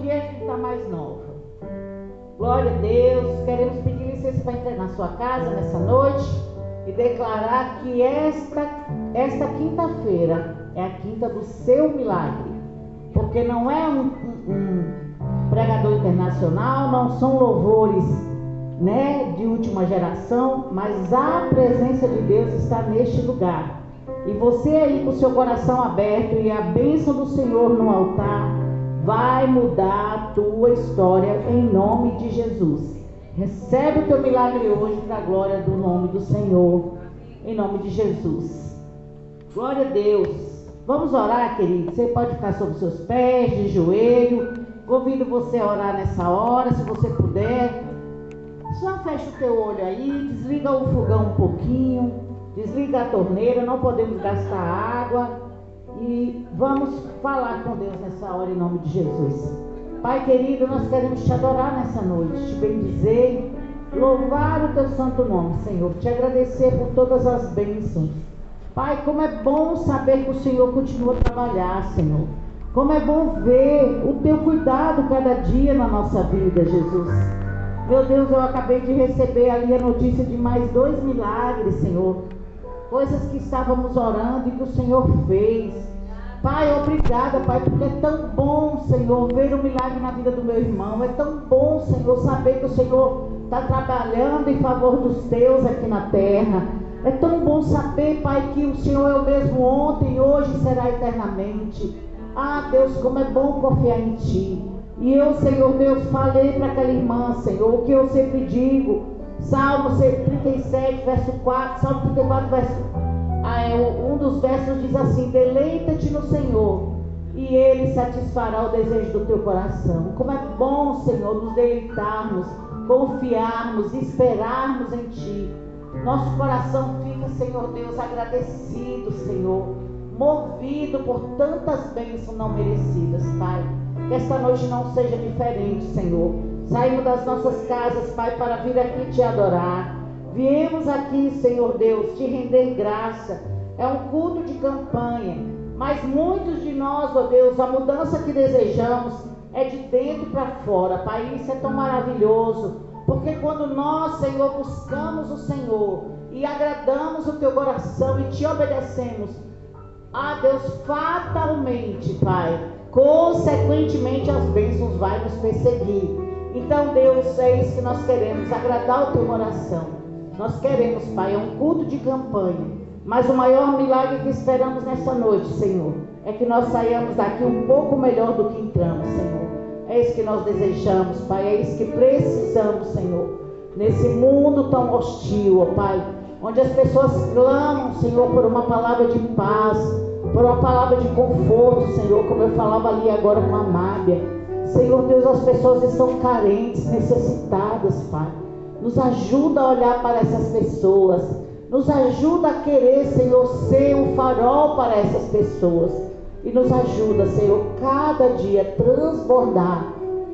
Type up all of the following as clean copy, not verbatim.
e a gente está mais nova. Glória a Deus. Queremos pedir licença para entrar na sua casa nessa noite e declarar que esta quinta-feira é a quinta do seu milagre, porque não é um pregador internacional, não são louvores, né, de última geração, mas a presença de Deus está neste lugar. E você aí com o seu coração aberto e a bênção do Senhor no altar vai mudar a tua história em nome de Jesus. Recebe o teu milagre hoje para a glória do nome do Senhor, em nome de Jesus. Glória a Deus. Vamos orar, querido. Você pode ficar sobre os seus pés, de joelho. Convido você a orar nessa hora, se você puder. Só fecha o teu olho aí, desliga o fogão um pouquinho, desliga a torneira, não podemos gastar água. E vamos falar com Deus nessa hora em nome de Jesus. Pai querido, nós queremos te adorar nessa noite, te bendizer, louvar o teu santo nome, Senhor, te agradecer por todas as bênçãos. Pai, como é bom saber que o Senhor continua a trabalhar, Senhor. Como é bom ver o teu cuidado cada dia na nossa vida, Jesus. Meu Deus, eu acabei de receber ali a notícia de mais 2 milagres, Senhor. Coisas que estávamos orando e que o Senhor fez. Pai, obrigada, Pai, porque é tão bom, Senhor, ver um milagre na vida do meu irmão. É tão bom, Senhor, saber que o Senhor está trabalhando em favor dos teus aqui na terra. É tão bom saber, Pai, que o Senhor é o mesmo ontem, hoje e será eternamente. Ah, Deus, como é bom confiar em Ti. E eu, Senhor Deus, falei para aquela irmã, Senhor, o que eu sempre digo. Salmo 37, verso 4, Salmo 34, um dos versos diz assim: deleita-te no Senhor e Ele satisfará o desejo do teu coração. Como é bom, Senhor, nos deleitarmos, confiarmos, esperarmos em Ti. Nosso coração fica, Senhor Deus, agradecido, Senhor, movido por tantas bênçãos não merecidas, Pai. Que esta noite não seja diferente, Senhor. Saímos das nossas casas, Pai, para vir aqui te adorar. Viemos aqui, Senhor Deus, te render graça. É um culto de campanha, mas muitos de nós, ó Deus, a mudança que desejamos é de dentro para fora, Pai. Isso é tão maravilhoso, porque quando nós, Senhor, buscamos o Senhor e agradamos o teu coração e te obedecemos, ah, Deus, fatalmente, Pai, consequentemente as bênçãos vão nos perseguir. Então, Deus, é isso que nós queremos, agradar o teu coração. Nós queremos, Pai, é um culto de campanha, mas o maior milagre que esperamos nessa noite, Senhor, é que nós saiamos daqui um pouco melhor do que entramos, Senhor. É isso que nós desejamos, Pai, é isso que precisamos, Senhor, nesse mundo tão hostil, ó Pai, onde as pessoas clamam, Senhor, por uma palavra de paz, por uma palavra de conforto, Senhor, como eu falava ali agora com a Mábia. Senhor Deus, as pessoas estão carentes, necessitadas, Pai. Nos ajuda a olhar para essas pessoas, nos ajuda a querer, Senhor, ser um farol para essas pessoas, e nos ajuda, Senhor, cada dia a transbordar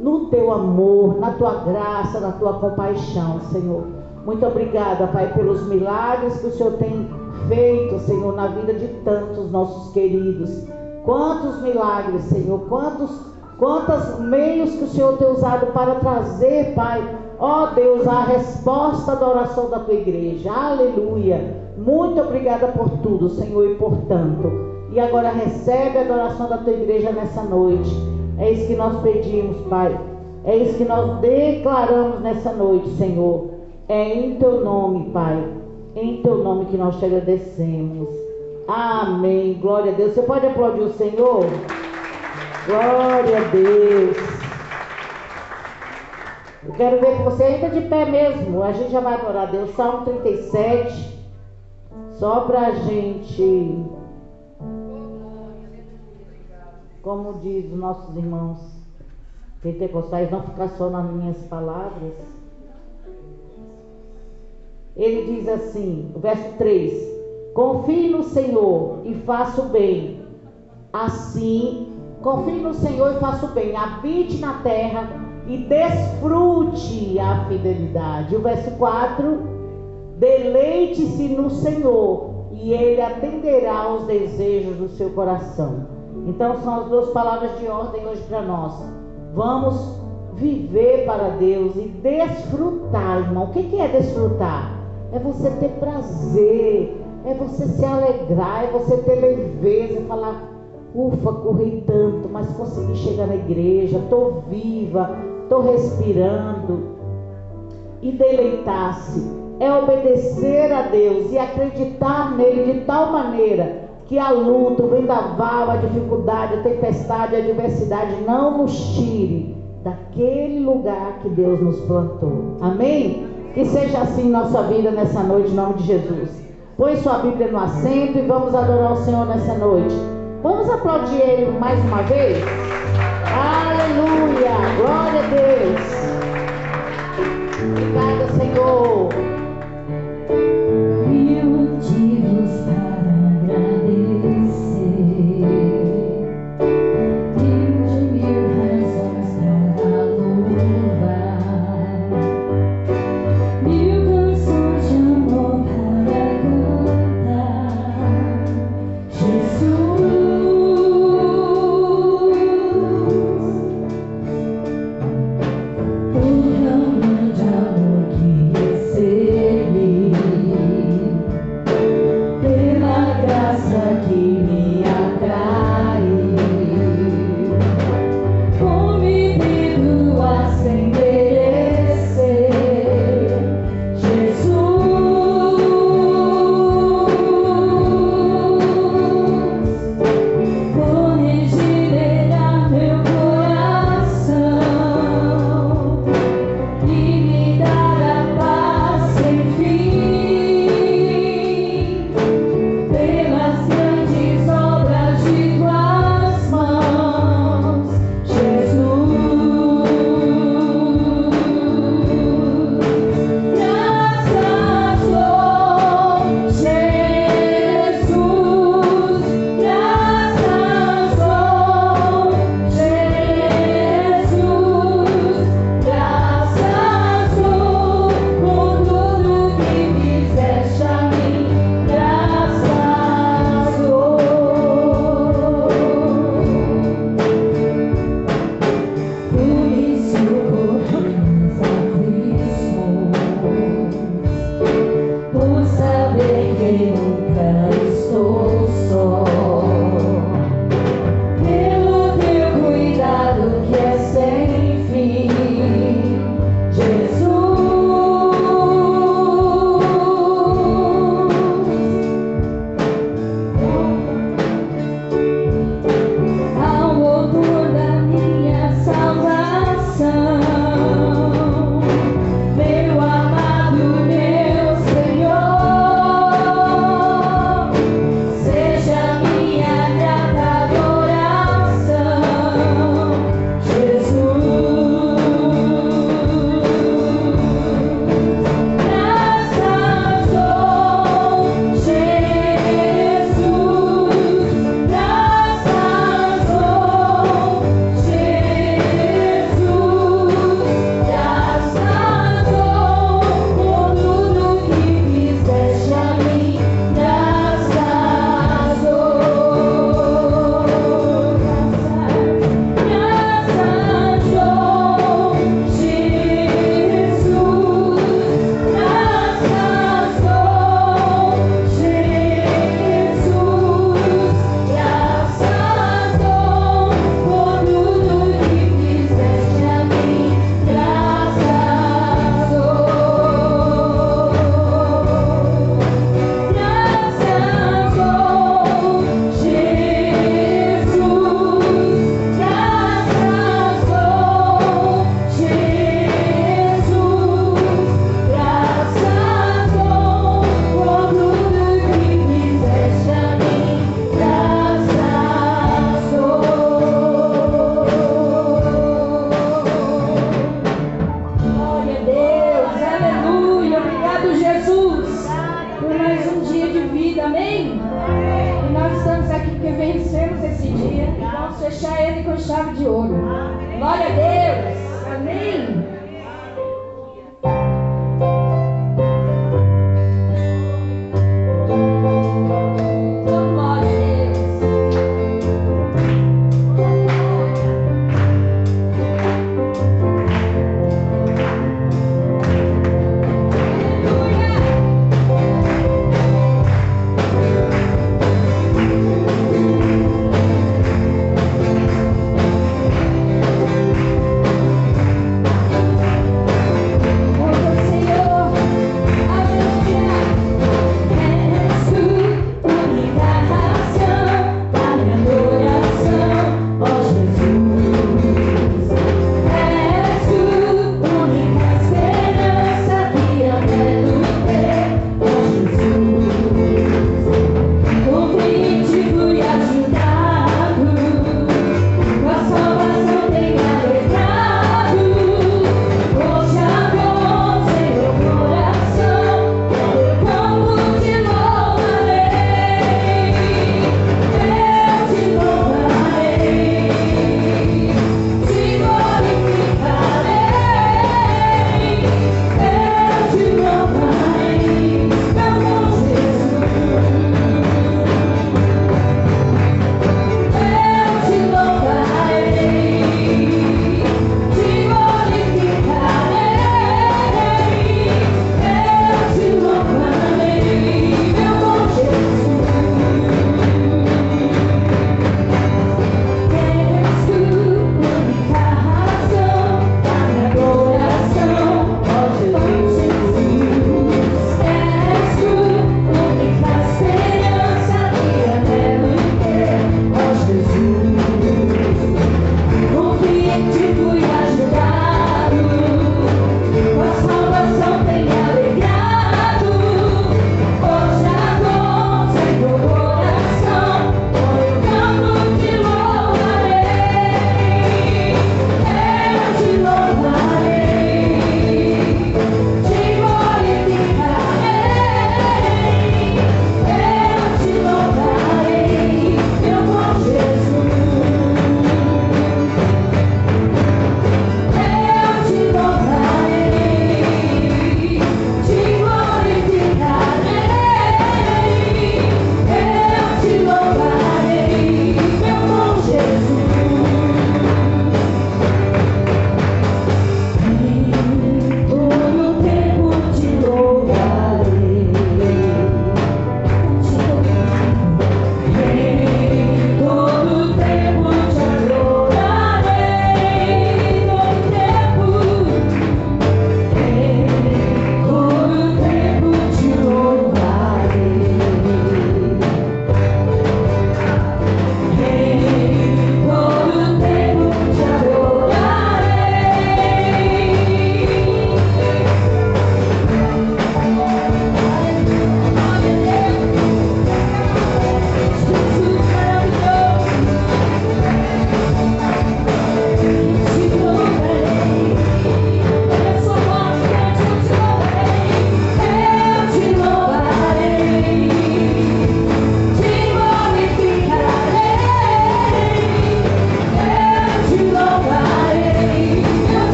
no teu amor, na tua graça, na tua compaixão, Senhor. Muito obrigada, Pai, pelos milagres que o Senhor tem feito, Senhor, na vida de tantos nossos queridos. Quantos milagres, Senhor, quantos meios que o Senhor tem usado para trazer, Pai, ó Deus, a resposta da oração da tua igreja. Aleluia. Muito obrigada por tudo, Senhor, e por tanto. E agora recebe a adoração da tua igreja nessa noite. É isso que nós pedimos, Pai. É isso que nós declaramos nessa noite, Senhor. É em teu nome, Pai, em teu nome que nós te agradecemos. Amém. Glória a Deus. Você pode aplaudir o Senhor? Glória a Deus. Eu quero ver que você entra de pé mesmo. A gente já vai adorar a Deus. Salmo 37. Só pra gente, como diz os nossos irmãos pentecostais, não ficar só nas minhas palavras. Ele diz assim, o verso 3: confie no Senhor e faça o bem. Assim, confie no Senhor e faça o bem. Habite na terra e desfrute a fidelidade. O verso 4: deleite-se no Senhor e Ele atenderá aos desejos do seu coração. Então são as duas palavras de ordem hoje para nós. Vamos viver para Deus e desfrutar, irmão. O que é desfrutar? É você ter prazer, é você se alegrar, é você ter leveza, falar: ufa, corri tanto, mas consegui chegar na igreja, estou viva, estou respirando. E deleitar-se é obedecer a Deus e acreditar nele de tal maneira que a luta, o vendaval, a dificuldade, a tempestade, a adversidade não nos tire daquele lugar que Deus nos plantou. Amém? Que seja assim nossa vida nessa noite, em nome de Jesus. Põe sua Bíblia no assento e vamos adorar o Senhor nessa noite. Vamos aplaudir Ele mais uma vez? Aleluia! Glória a Deus! Obrigada, Senhor. Mil motivos para agradecer, mil razões para louvar, mil canções de amor para cantar. Jesus, o tão grande amor que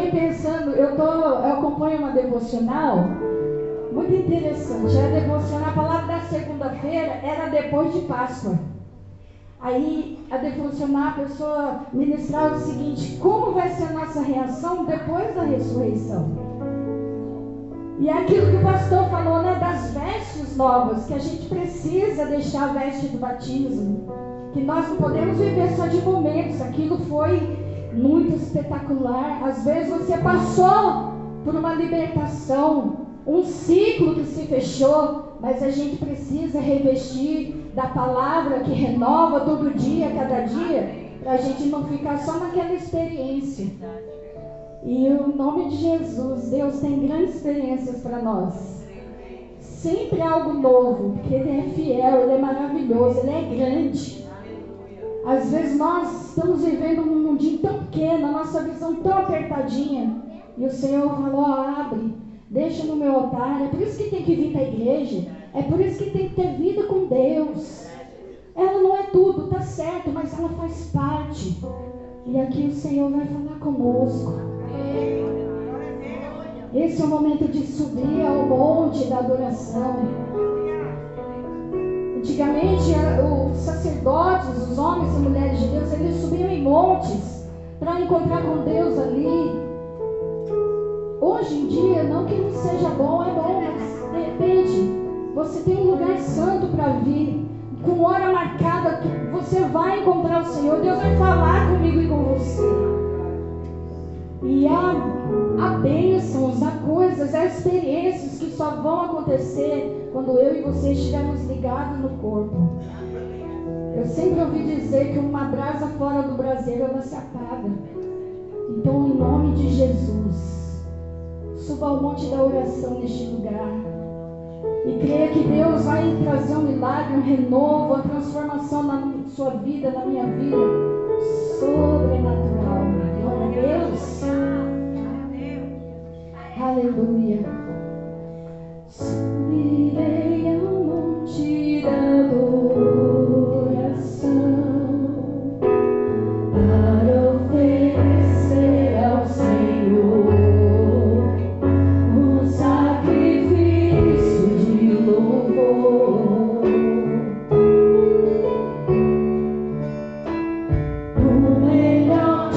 fiquei pensando, eu acompanho uma devocional muito interessante. A devocional, a palavra da segunda-feira era depois de Páscoa. Aí a devocional, a pessoa ministrava o seguinte: como vai ser a nossa reação depois da ressurreição? E é aquilo que o pastor falou, né, das vestes novas, que a gente precisa deixar a veste do batismo, que nós não podemos viver só de momentos. Aquilo foi muito espetacular. Às vezes você passou por uma libertação, um ciclo que se fechou, mas a gente precisa revestir da palavra que renova todo dia, cada dia, para a gente não ficar só naquela experiência. E em nome de Jesus, Deus tem grandes experiências para nós. Sempre algo novo, porque Ele é fiel, Ele é maravilhoso, Ele é grande. Às vezes nós estamos vivendo um mundinho tão pequeno, a nossa visão tão apertadinha, e o Senhor falou: abre, deixa no meu altar. É por isso que tem que vir para a igreja, é por isso que tem que ter vida com Deus. Ela não é tudo, tá certo, mas ela faz parte. E aqui o Senhor vai falar conosco. Esse é o momento de subir ao monte da adoração. Antigamente, os sacerdotes, os homens e mulheres de Deus, eles subiam em montes para encontrar com Deus ali. Hoje em dia, não que não seja bom, é bom, mas de repente, você tem um lugar santo para vir, com hora marcada, que você vai encontrar o Senhor. Deus vai falar comigo e com você. E há bênçãos, há coisas, há experiências que só vão acontecer quando eu e você estivermos ligados no corpo. Eu sempre ouvi dizer que uma brasa fora do braseiro, ela se apaga. Então, em nome de Jesus, suba ao monte da oração neste lugar. E creia que Deus vai trazer um milagre, um renovo, a transformação na sua vida, na minha vida, sobrenatural. Glória a Deus. Aleluia. Subirei ao monte da adoração para oferecer ao Senhor um sacrifício de louvor. O melhor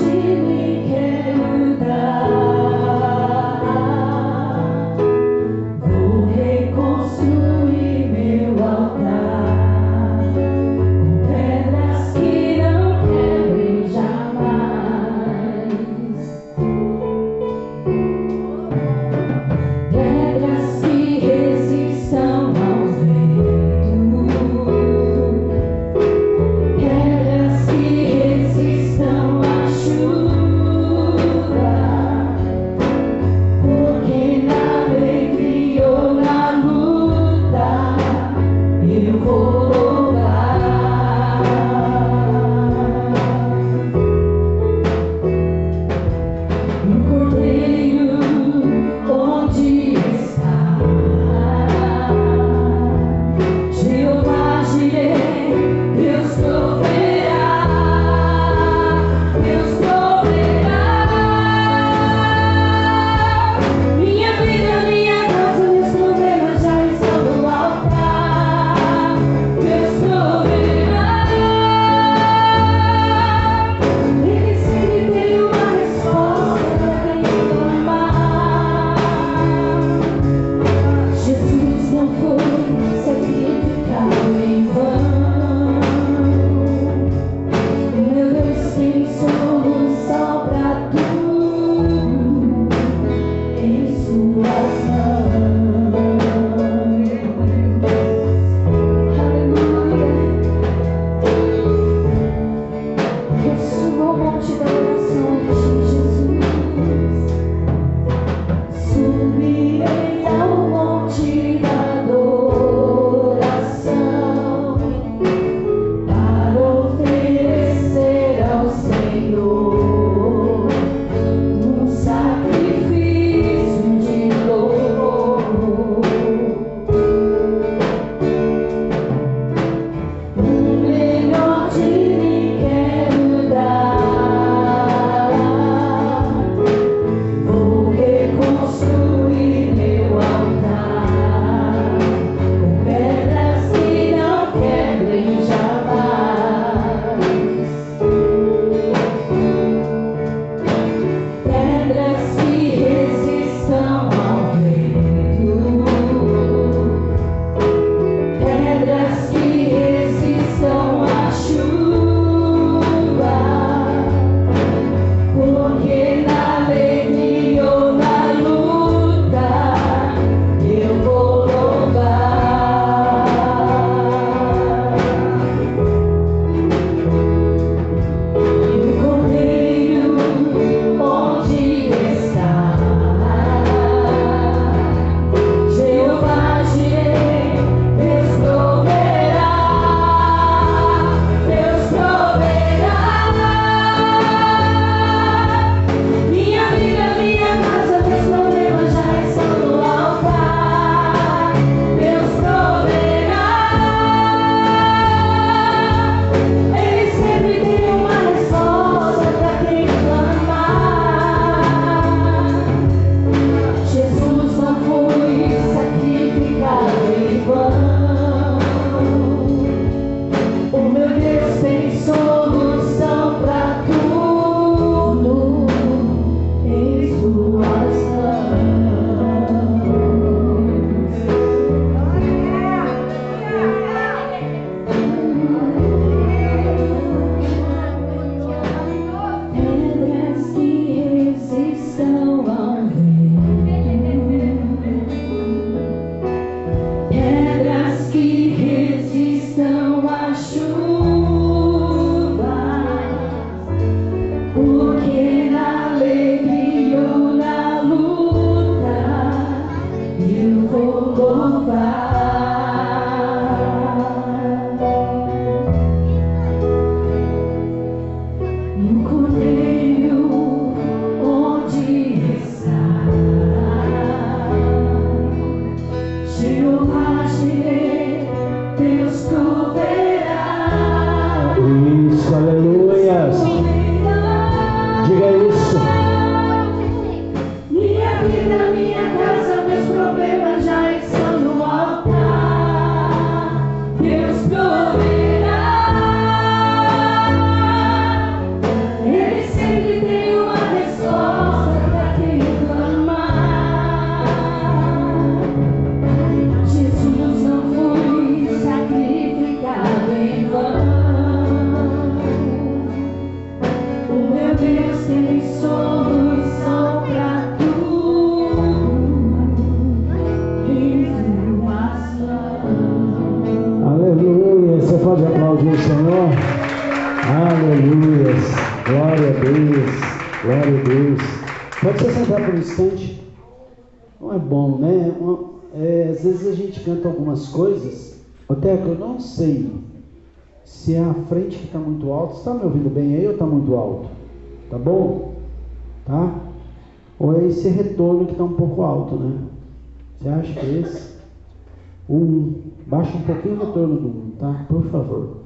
aplaudir o Senhor? Aleluia. Glória a Deus. Glória a Deus. Pode se sentar por um instante. Não é bom, né? Às vezes a gente canta algumas coisas, até que eu não sei se é a frente que está muito alta. Você está me ouvindo bem aí ou está muito alto? Tá bom? Tá? Ou é esse retorno que está um pouco alto, né? Você acha que é esse? Baixa um pouquinho o retorno do 1, tá? Por favor.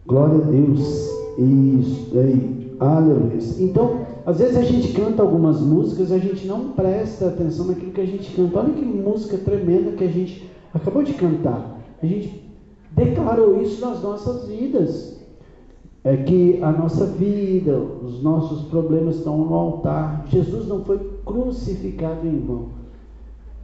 Glória a Deus. Isso aí. Aleluia. Então, às vezes a gente canta algumas músicas e a gente não presta atenção naquilo que a gente canta. Olha que música tremenda que a gente acabou de cantar. A gente declarou isso nas nossas vidas. É que a nossa vida, os nossos problemas estão no altar. Jesus não foi crucificado em vão,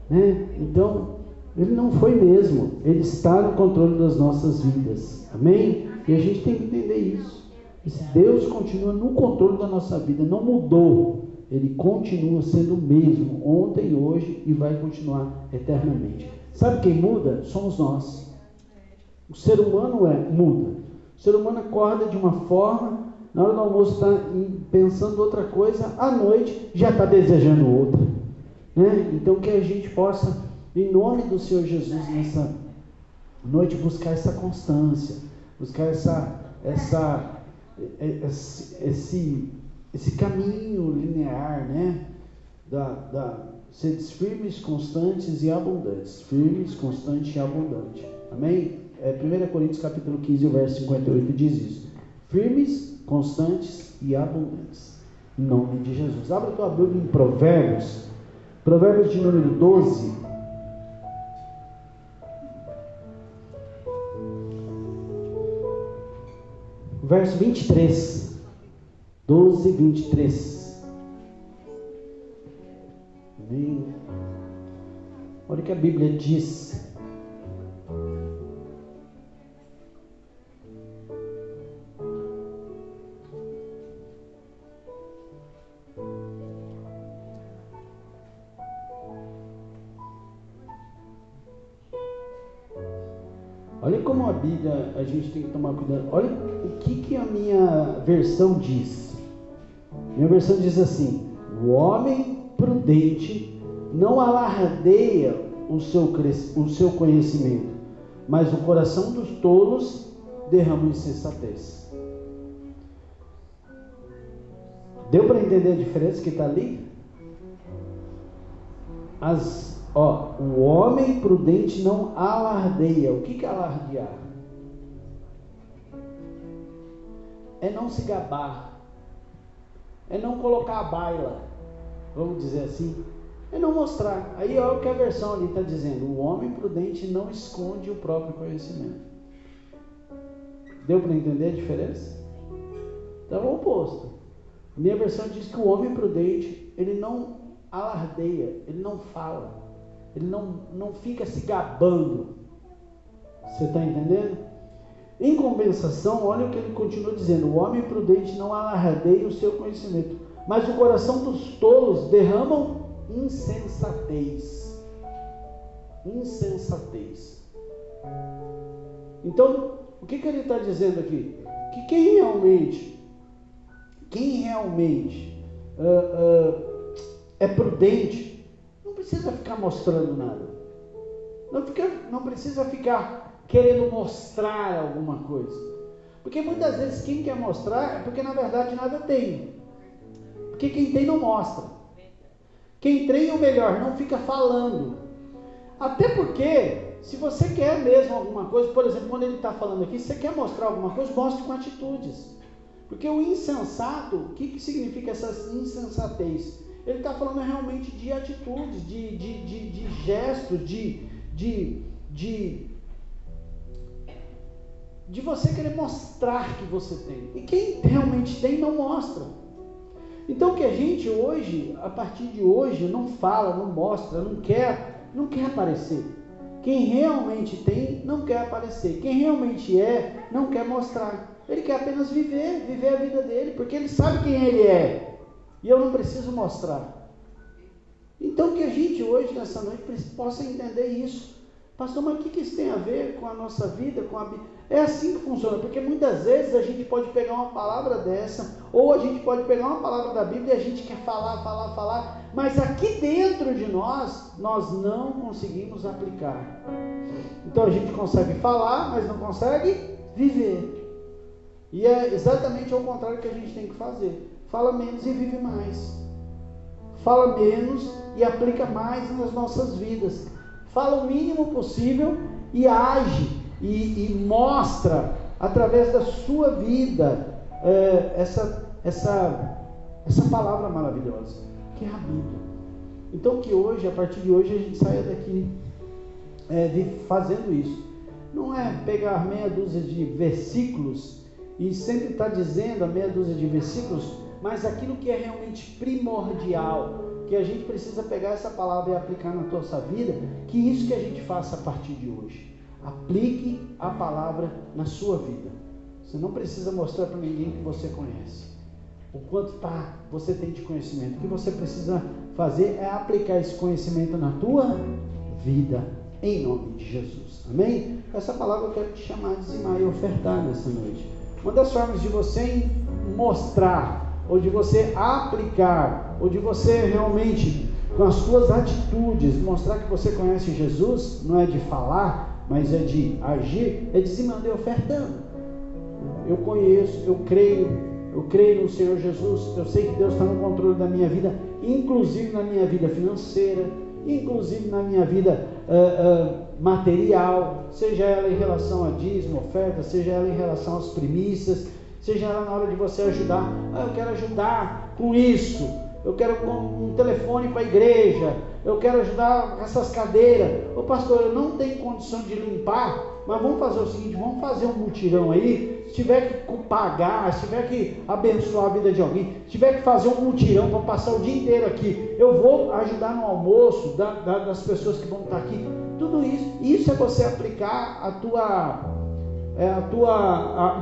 né? Então, ele não foi mesmo. Ele está no controle das nossas vidas. Amém? E a gente tem que entender isso. Esse Deus continua no controle da nossa vida. Não mudou. Ele continua sendo o mesmo ontem, hoje e vai continuar eternamente. Sabe quem muda? Somos nós. O ser humano muda. O ser humano acorda de uma forma, na hora do almoço está pensando outra coisa, à noite já está desejando outra, né? Então que a gente possa, em nome do Senhor Jesus, nessa noite buscar essa constância, buscar esse caminho linear, né? Seres firmes, constantes e abundantes. Firmes, constante e abundante. Amém? 1 Coríntios capítulo 15, verso 58 diz isso. Firmes, constantes e abundantes. Em nome de Jesus. Abra a tua Bíblia em Provérbios. Provérbios de número 12. Verso 23. 12, 23. Amém. Olha o que a Bíblia diz. Olha como a Bíblia, a gente tem que tomar cuidado. Olha o que a minha versão diz. Minha versão diz assim: o homem prudente não alardeia o seu conhecimento, mas o coração dos tolos derrama insensatez. Deu para entender a diferença que está ali? O homem prudente não alardeia. O que é alardear? É não se gabar, é não colocar a baila, vamos dizer assim, é não mostrar. Aí olha o que a versão ali está dizendo: o homem prudente não esconde o próprio conhecimento. Deu para entender a diferença? Então é o oposto. Minha versão diz que o homem prudente, ele não alardeia, ele não fala, ele não fica se gabando. Você está entendendo? Em compensação, olha o que ele continua dizendo: o homem prudente não alardeia o seu conhecimento, mas o coração dos tolos derramam insensatez. Insensatez. Então, o que ele está dizendo aqui? Que quem realmente é prudente, não precisa ficar mostrando nada. Não precisa ficar querendo mostrar alguma coisa. Porque muitas vezes quem quer mostrar é porque na verdade nada tem. Porque quem tem não mostra. Quem tem o melhor não fica falando. Até porque, se você quer mesmo alguma coisa, por exemplo, quando ele está falando aqui, se você quer mostrar alguma coisa, mostre com atitudes. Porque o insensato, o que significa essa insensatez? Ele está falando realmente de atitudes, de gestos, de você querer mostrar que você tem. E quem realmente tem, não mostra. Então que a gente hoje, a partir de hoje, não fala, não mostra, não quer aparecer. Quem realmente tem, não quer aparecer. Quem realmente não quer mostrar. Ele quer apenas viver a vida dele, porque ele sabe quem ele é. E eu não preciso mostrar. Então que a gente hoje, nessa noite, possa entender isso. Pastor, mas o que isso tem a ver com a nossa vida, com a Bíblia? É assim que funciona, porque muitas vezes a gente pode pegar uma palavra dessa, ou a gente pode pegar uma palavra da Bíblia e a gente quer falar, mas aqui dentro de nós não conseguimos aplicar. Então a gente consegue falar, mas não consegue viver. E é exatamente ao contrário que a gente tem que fazer. Fala menos e vive mais. Fala menos e aplica mais nas nossas vidas. Fala o mínimo possível e age e mostra através da sua vida essa palavra maravilhosa, que é a Bíblia. Então que hoje, a partir de hoje, a gente saia daqui fazendo isso. Não é pegar meia dúzia de versículos e sempre estar dizendo a meia dúzia de versículos, mas aquilo que é realmente primordial, que a gente precisa pegar essa palavra e aplicar na nossa vida, que isso que a gente faça a partir de hoje. Aplique a palavra na sua vida. Você não precisa mostrar para ninguém que você conhece o quanto você tem de conhecimento. O que você precisa fazer é aplicar esse conhecimento na tua vida, em nome de Jesus. Amém? Essa palavra eu quero te chamar a dizimar e ofertar nessa noite. Uma das formas de você mostrar, ou de você aplicar, ou de você realmente, com as suas atitudes, mostrar que você conhece Jesus, não é de falar, mas é de agir, é dizimando e ofertando. Eu conheço, eu creio no Senhor Jesus, eu sei que Deus está no controle da minha vida, inclusive na minha vida financeira, inclusive na minha vida material, seja ela em relação a dízimo, oferta, seja ela em relação às primícias, seja ela na hora de você ajudar. Eu quero ajudar com isso, eu quero um telefone para a igreja, eu quero ajudar com essas cadeiras. Ô pastor, eu não tenho condição de limpar, mas vamos fazer o seguinte, vamos fazer um mutirão aí. Se tiver que pagar, se tiver que abençoar a vida de alguém, se tiver que fazer um mutirão para passar o dia inteiro aqui, eu vou ajudar no almoço das pessoas que vão estar aqui. Tudo isso é você aplicar o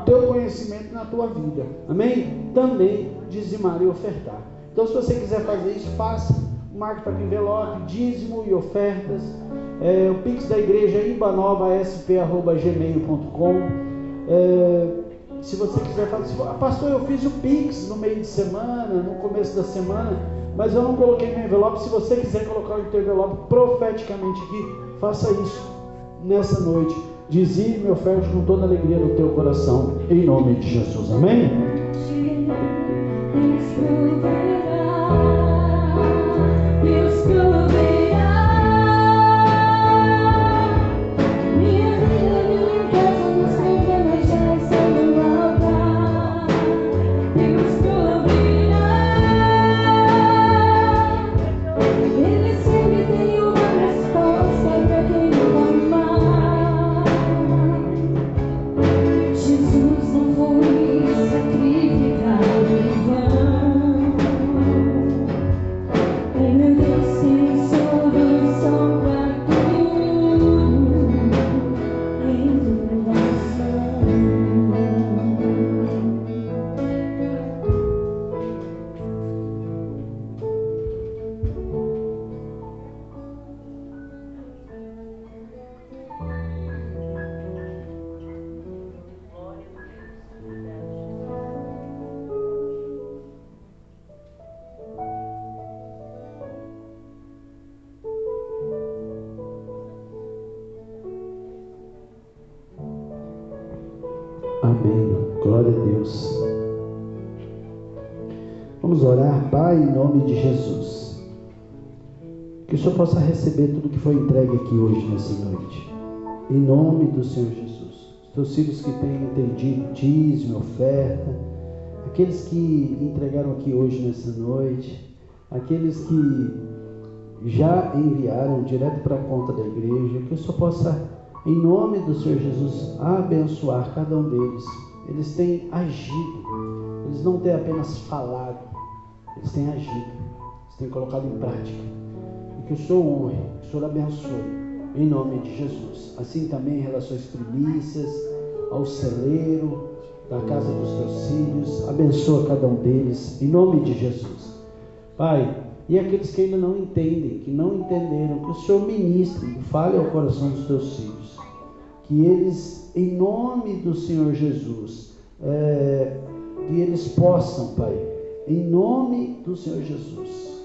teu conhecimento na tua vida. Amém? Também dizimar e ofertar. Então, se você quiser fazer isso, faça. Marque para o envelope, dízimo e ofertas. O Pix da igreja ibanovasp@gmail.com. Se você quiser fazer, pastor, eu fiz o Pix no meio de semana, no começo da semana, mas eu não coloquei no envelope. Se você quiser colocar o teu envelope profeticamente aqui, faça isso nessa noite. Dizime e oferte com toda a alegria no teu coração, em nome de Jesus. Amém? Amém. Glória a Deus. Vamos orar, Pai, em nome de Jesus. Que o Senhor possa receber tudo que foi entregue aqui hoje, nessa noite. Em nome do Senhor Jesus. Os teus filhos que têm entendido dízimo, oferta, aqueles que entregaram aqui hoje, nessa noite, aqueles que já enviaram direto para a conta da igreja, que o Senhor possa, em nome do Senhor Jesus, abençoar cada um deles. Eles têm agido, eles não têm apenas falado, eles têm agido, eles têm colocado em prática. E que o Senhor honre, que o Senhor abençoe, em nome de Jesus. Assim também em relação às primícias, ao celeiro da casa dos teus filhos, abençoa cada um deles, em nome de Jesus. Pai, E aqueles que ainda não entendem, que não entenderam, que o Senhor ministre, fale ao coração dos teus filhos, que eles, em nome do Senhor Jesus, que eles possam, Pai, em nome do Senhor Jesus,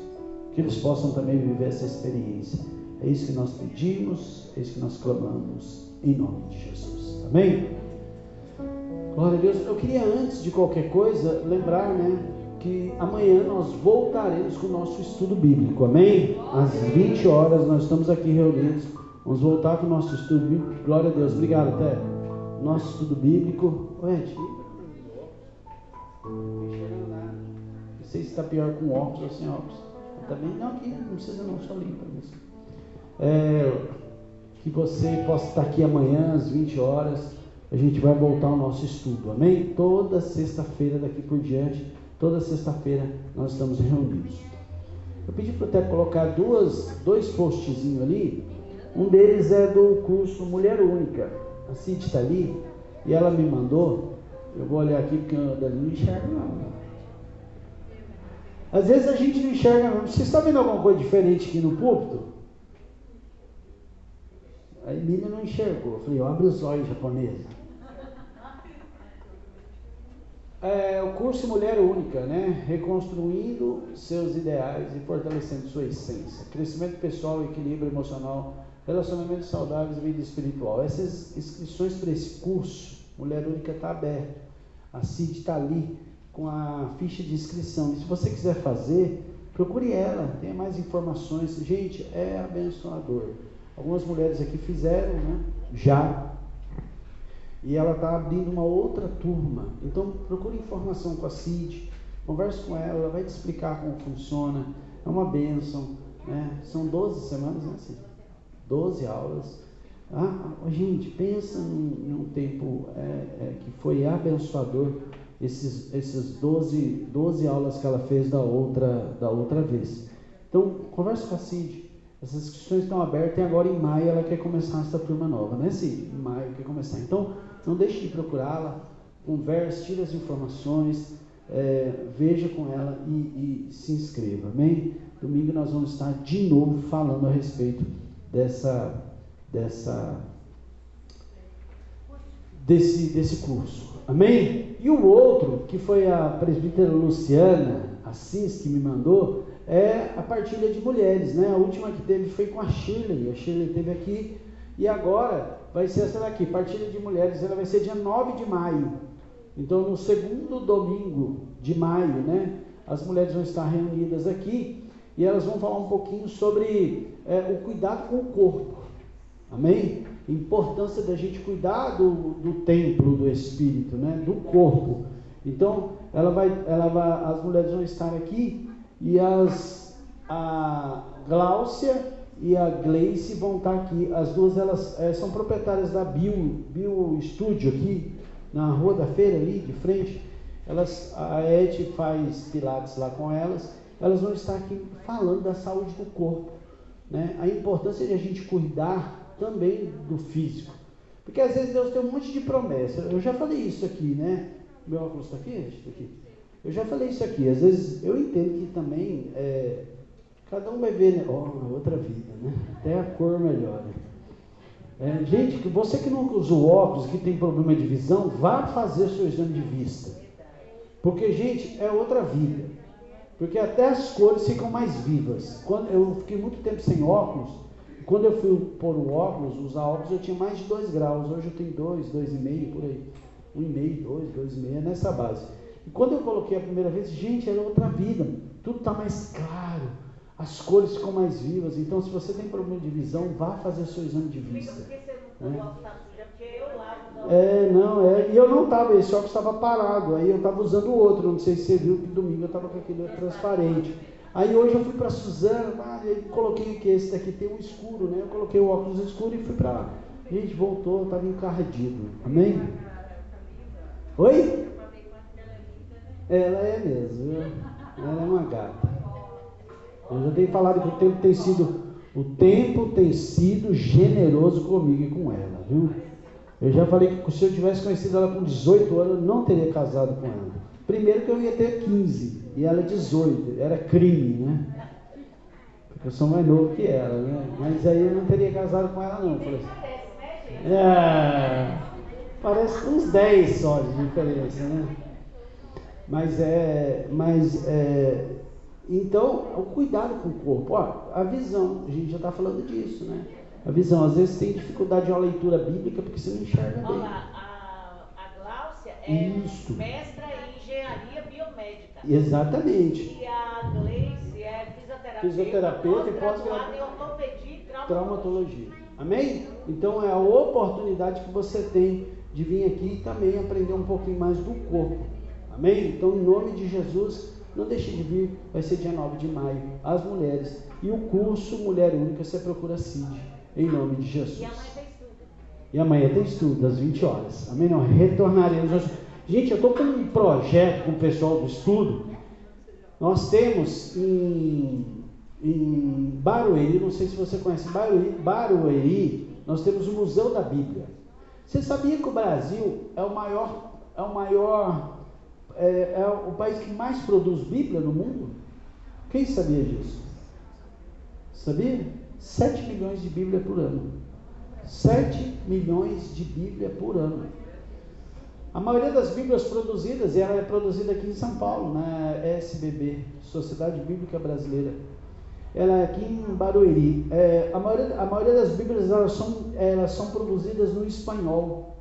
que eles possam também viver essa experiência. É isso que nós pedimos, é isso que nós clamamos, em nome de Jesus. Amém? Glória a Deus. Eu queria, antes de qualquer coisa, lembrar, que amanhã nós voltaremos com o nosso estudo bíblico. Amém? Às 20 horas nós estamos aqui reunidos. Vamos voltar com o nosso estudo bíblico. Glória a Deus. Obrigado, Té. Nosso estudo bíblico. Ed, não sei se está pior com óculos ou sem óculos. Também não, aqui não precisa não, só limpa isso. Que você possa estar aqui amanhã às 20 horas. A gente vai voltar ao nosso estudo. Amém? Toda sexta-feira daqui por diante. Toda sexta-feira nós estamos reunidos. Eu pedi para o Té colocar dois postzinhos ali. Um deles é do curso Mulher Única. A Cid está ali e ela me mandou. Eu vou olhar aqui porque eu não enxergo não. Às vezes a gente não enxerga não. Você está vendo alguma coisa diferente aqui no púlpito? A Emília não enxergou. Eu falei, abre os olhos, japonesa. O curso Mulher Única, reconstruindo seus ideais e fortalecendo sua essência, crescimento pessoal, equilíbrio emocional, relacionamentos saudáveis e vida espiritual. Essas inscrições para esse curso Mulher Única está aberta. A Cid está ali com a ficha de inscrição. E se você quiser fazer, procure ela, tenha mais informações. Gente, é abençoador. Algumas mulheres aqui fizeram, já. E ela está abrindo uma outra turma. Então, procure informação com a Cid, converse com ela vai te explicar como funciona. É uma bênção, São 12 semanas, Cid? 12 aulas. Gente, pensa num tempo que foi abençoador, esses 12 aulas que ela fez da outra vez. Então, converse com a Cid. Essas inscrições estão abertas e agora em maio ela quer começar essa turma nova, Cid? Em maio quer começar. Então, não deixe de procurá-la, converse, tire as informações, veja com ela e se inscreva, amém? Domingo nós vamos estar de novo falando a respeito desse curso, amém? E o outro, que foi a presbítera Luciana Assis que me mandou, é a partilha de mulheres, A última que teve foi com a Shirley esteve aqui, e agora vai ser essa daqui, partilha de mulheres, ela vai ser dia 9 de maio, então no segundo domingo de maio, as mulheres vão estar reunidas aqui, e elas vão falar um pouquinho sobre o cuidado com o corpo, amém? A importância da gente cuidar do templo do Espírito, do corpo. Então, as mulheres vão estar aqui, e a Gláucia e a Gleice vão estar aqui. As duas, elas são proprietárias da Bio Studio aqui, na Rua da Feira, ali de frente. A Ed faz pilates lá com elas. Elas vão estar aqui falando da saúde do corpo, A importância de a gente cuidar também do físico. Porque às vezes Deus tem um monte de promessa. Eu já falei isso aqui, Meu óculos está aqui? Está aqui. Eu já falei isso aqui, às vezes eu entendo que também cada um vai ver, outra vida, até a cor melhora. Gente, você que nunca usou óculos, que tem problema de visão, vá fazer seu exame de vista, porque, gente, é outra vida, porque até as cores ficam mais vivas. Eu fiquei muito tempo sem óculos, quando eu fui pôr o óculos, usar óculos, eu tinha mais de 2 graus, hoje eu tenho 2,5 por aí, 1,5, 2,5, é nessa base. E quando eu coloquei a primeira vez, gente, era outra vida, tudo está mais claro, as cores ficam mais vivas. Então, se você tem problema de visão, vá fazer o seu exame de vista. E eu não estava, esse óculos estava parado, aí eu estava usando o outro, não sei se você viu que domingo eu estava com aquele transparente. Aí hoje eu fui para a Suzana, eu coloquei que esse daqui tem um escuro, Eu coloquei o óculos escuro e fui para lá. Gente, voltou, eu estava encardido, amém? Oi? Ela é mesmo, viu? Ela é uma gata. Eu já tenho falado que o tempo tem sido generoso comigo e com ela, viu? Eu já falei que se eu tivesse conhecido ela com 18 anos, eu não teria casado com ela. Primeiro que eu ia ter 15 e ela 18, era crime, Eu sou mais novo que ela, né? Mas aí eu não teria casado com ela, não. Falei assim, parece uns 10 só de diferença, né? Então, o cuidado com o corpo. Ó, a visão, a gente já está falando disso, né? A visão, às vezes tem dificuldade de uma leitura bíblica porque você não enxerga bem. Olha, a Gláucia é mestra em engenharia biomédica. Exatamente. E a Gleice é fisioterapeuta e pós-graduada em ortopedia e traumatologia. Amém? Então é a oportunidade que você tem de vir aqui e também aprender um pouquinho mais do corpo. Amém? Então, em nome de Jesus, não deixe de vir, vai ser dia 9 de maio, as mulheres. E o curso Mulher Única, você procura CID, em nome de Jesus. E amanhã tem estudo. E amanhã tem estudo, às 20 horas. Amém? Nós retornaremos. Gente, eu estou com um projeto com o pessoal do estudo. Nós temos em Barueri, não sei se você conhece, Barueri, nós temos o Museu da Bíblia. Você sabia que o Brasil é o país que mais produz Bíblia no mundo? Quem sabia disso? Sabia? 7 milhões de Bíblia por ano. 7 milhões de Bíblia por ano. A maioria das Bíblias produzidas, ela é produzida aqui em São Paulo, na SBB, Sociedade Bíblica Brasileira. Ela é aqui em Barueri. A maioria das Bíblias elas são produzidas no espanhol.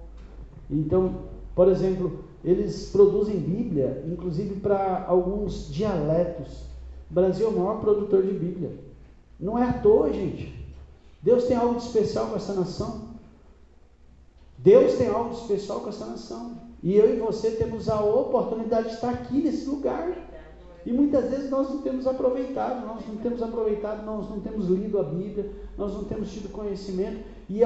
Então, por exemplo, eles produzem Bíblia, inclusive para alguns dialetos. O Brasil é o maior produtor de Bíblia. Não é à toa, gente. Deus tem algo de especial com essa nação. Deus tem algo de especial com essa nação. E eu e você temos a oportunidade de estar aqui nesse lugar. E muitas vezes nós não temos aproveitado, nós não temos lido a Bíblia, nós não temos tido conhecimento. E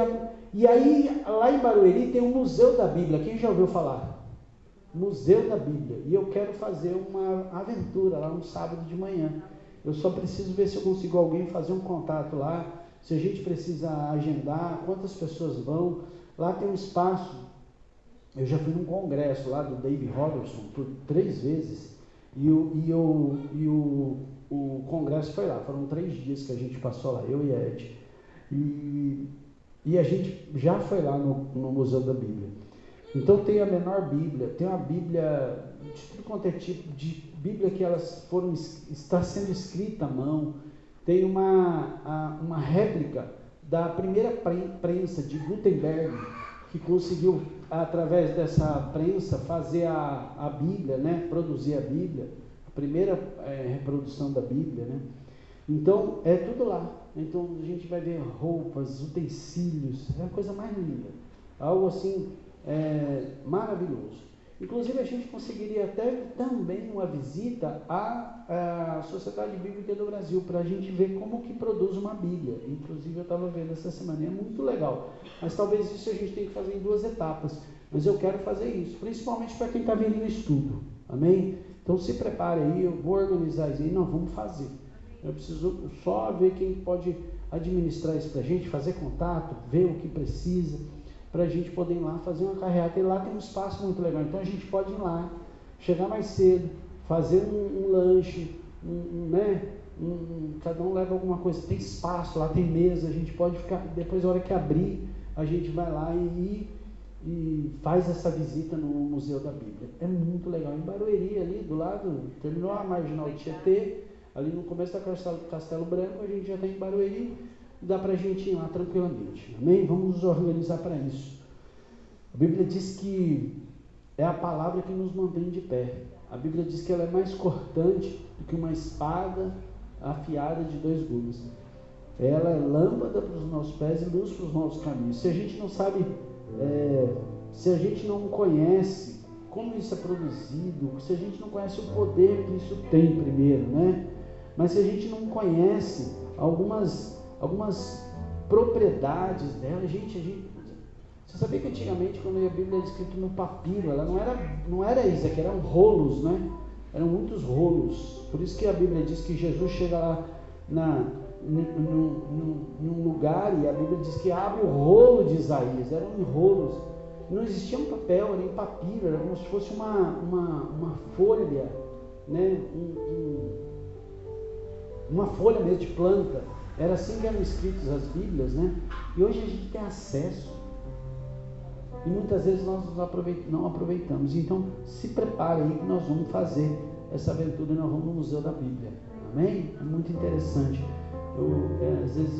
aí, lá em Barueri, tem um Museu da Bíblia. Quem já ouviu falar? Museu da Bíblia. E eu quero fazer uma aventura lá no sábado de manhã. Eu só preciso ver se eu consigo alguém fazer um contato lá, se a gente precisa agendar, quantas pessoas vão. Lá tem um espaço. Eu já fui num congresso lá do David Robertson por 3 vezes. E o congresso foi lá. Foram 3 dias que a gente passou lá, eu e a Ed. E a gente já foi lá no Museu da Bíblia. Então tem a menor Bíblia, tem uma Bíblia de tudo quanto é tipo de Bíblia que está sendo escrita à mão. Tem uma réplica da primeira prensa de Gutenberg, que conseguiu, através dessa prensa, fazer a Bíblia, né? Produzir a Bíblia, a primeira reprodução da Bíblia, né? Então, é tudo lá. Então, a gente vai ver roupas, utensílios, é a coisa mais linda. Algo assim, maravilhoso. Inclusive, a gente conseguiria até também uma visita à Sociedade Bíblica do Brasil, para a gente ver como que produz uma Bíblia. Inclusive, eu estava vendo essa semana, é muito legal. Mas talvez isso a gente tenha que fazer em 2 etapas. Mas eu quero fazer isso, principalmente para quem está vindo no estudo. Amém? Então, se prepare aí, eu vou organizar isso aí, nós vamos fazer. Eu preciso só ver quem pode administrar isso para a gente, fazer contato, ver o que precisa, para a gente poder ir lá fazer uma carreata. E lá tem um espaço muito legal, então a gente pode ir lá, chegar mais cedo, fazer um lanche, cada um leva alguma coisa, tem espaço lá, tem mesa, a gente pode ficar, depois na hora que abrir, a gente vai lá e faz essa visita no Museu da Bíblia. É muito legal. Em Barueri, ali do lado, terminou a Marginal Tietê, ali no começo da Castelo Branco, a gente já está em Barueri, dá para a gente ir lá tranquilamente. Amém? Vamos nos organizar para isso. A Bíblia diz que é a palavra que nos mantém de pé. A Bíblia diz que ela é mais cortante do que uma espada afiada de 2 gumes. Ela é lâmpada para os nossos pés e luz para os nossos caminhos. Se a gente não sabe, se a gente não conhece como isso é produzido, se a gente não conhece o poder que isso tem primeiro, né? Mas se a gente não conhece algumas propriedades dela, você sabia que antigamente, quando a Bíblia era escrita no papiro, ela não era isso aqui, eram rolos, né? Eram muitos rolos. Por isso que a Bíblia diz que Jesus chega lá num lugar e a Bíblia diz que abre o rolo de Isaías. Eram em rolos. Não existia um papel, era em papiro, era como se fosse uma folha, né? uma folha mesmo de planta. Era assim que eram escritas as Bíblias, né? E hoje a gente tem acesso. E muitas vezes nós não aproveitamos. Então, se prepare aí que nós vamos fazer essa aventura e nós vamos no Museu da Bíblia. Amém? É muito interessante. Às vezes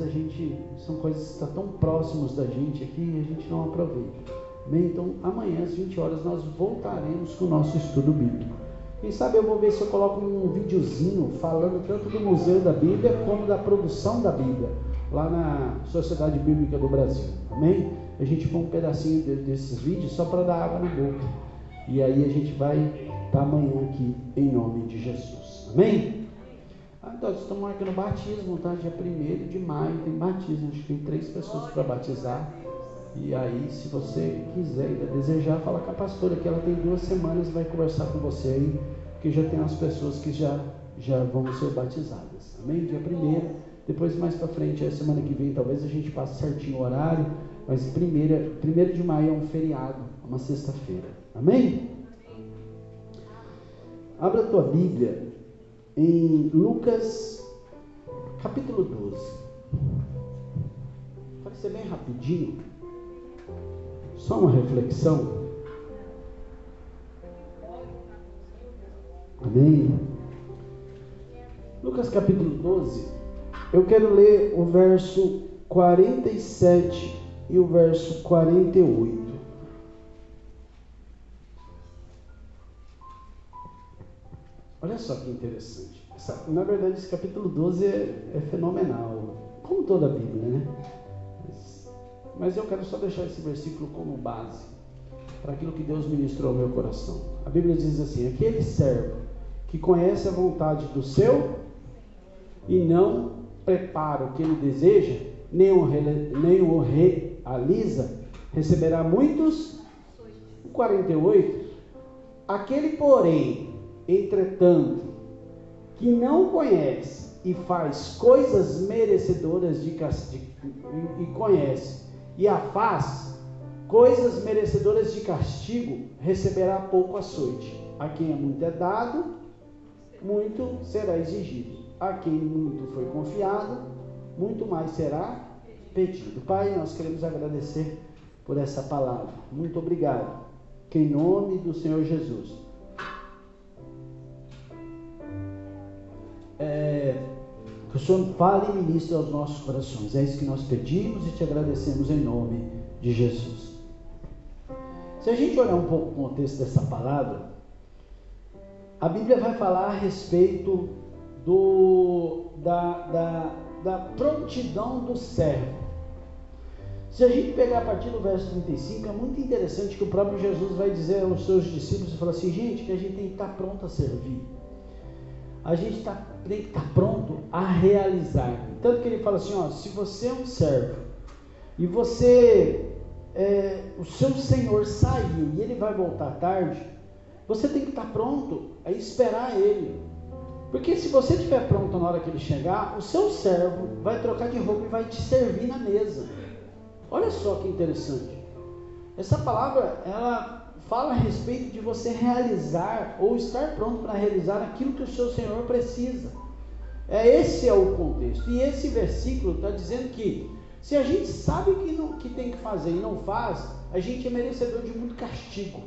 são coisas que estão tão próximas da gente aqui e a gente não aproveita. Amém? Então, amanhã às 20 horas nós voltaremos com o nosso estudo bíblico. Quem sabe eu vou ver se eu coloco um videozinho falando tanto do Museu da Bíblia como da produção da Bíblia, lá na Sociedade Bíblica do Brasil. Amém? A gente põe um pedacinho desses vídeos só para dar água na boca. E aí a gente vai estar amanhã aqui em nome de Jesus. Amém? Então, estamos marcando batismo, tá? Dia 1º de maio tem batismo. Acho que tem 3 pessoas para batizar. E aí, se você quiser ainda desejar, fala com a pastora que ela tem 2 semanas, vai conversar com você aí, porque já tem umas pessoas que já vão ser batizadas. Amém? Dia 1º, depois mais para frente, a semana que vem, talvez a gente passe certinho o horário, mas 1º de maio é um feriado, uma sexta-feira. Amém? Abra a tua Bíblia em Lucas, capítulo 12. Vai ser bem rapidinho. Só uma reflexão. Amém? Lucas capítulo 12. Eu quero ler o verso 47 e o verso 48. Olha só que interessante. Na verdade, esse capítulo 12 é fenomenal, como toda a Bíblia, né? Mas eu quero só deixar esse versículo como base para aquilo que Deus ministrou ao meu coração. A Bíblia diz assim: aquele servo que conhece a vontade do seu e não prepara o que ele deseja, nem o realiza, receberá muitos. 48. Aquele, porém, entretanto, que não conhece e faz coisas merecedoras de castigo, e conhece e a faz coisas merecedoras de castigo, receberá pouco açoite. A quem é muito é dado, muito será exigido. A quem muito foi confiado, muito mais será pedido. Pai, nós queremos agradecer por essa palavra. Muito obrigado. Que em nome do Senhor Jesus, que o Senhor fale e ministre aos nossos corações. É isso que nós pedimos e te agradecemos em nome de Jesus. Se a gente olhar um pouco o contexto dessa palavra, a Bíblia vai falar a respeito da prontidão do servo. Se a gente pegar a partir do verso 35, é muito interessante que o próprio Jesus vai dizer aos seus discípulos, e fala assim: gente, que a gente tem que estar pronto a servir. A gente tem que estar pronto a realizar. Tanto que ele fala assim, ó, se você é um servo e o seu senhor saiu e ele vai voltar tarde, você tem que estar pronto a esperar ele. Porque se você estiver pronto na hora que ele chegar, o seu servo vai trocar de roupa e vai te servir na mesa. Olha só que interessante. Essa palavra, ela fala a respeito de você realizar ou estar pronto para realizar aquilo que o seu Senhor precisa. Esse é o contexto. E esse versículo está dizendo que se a gente sabe que tem que fazer e não faz, a gente é merecedor de muito castigo.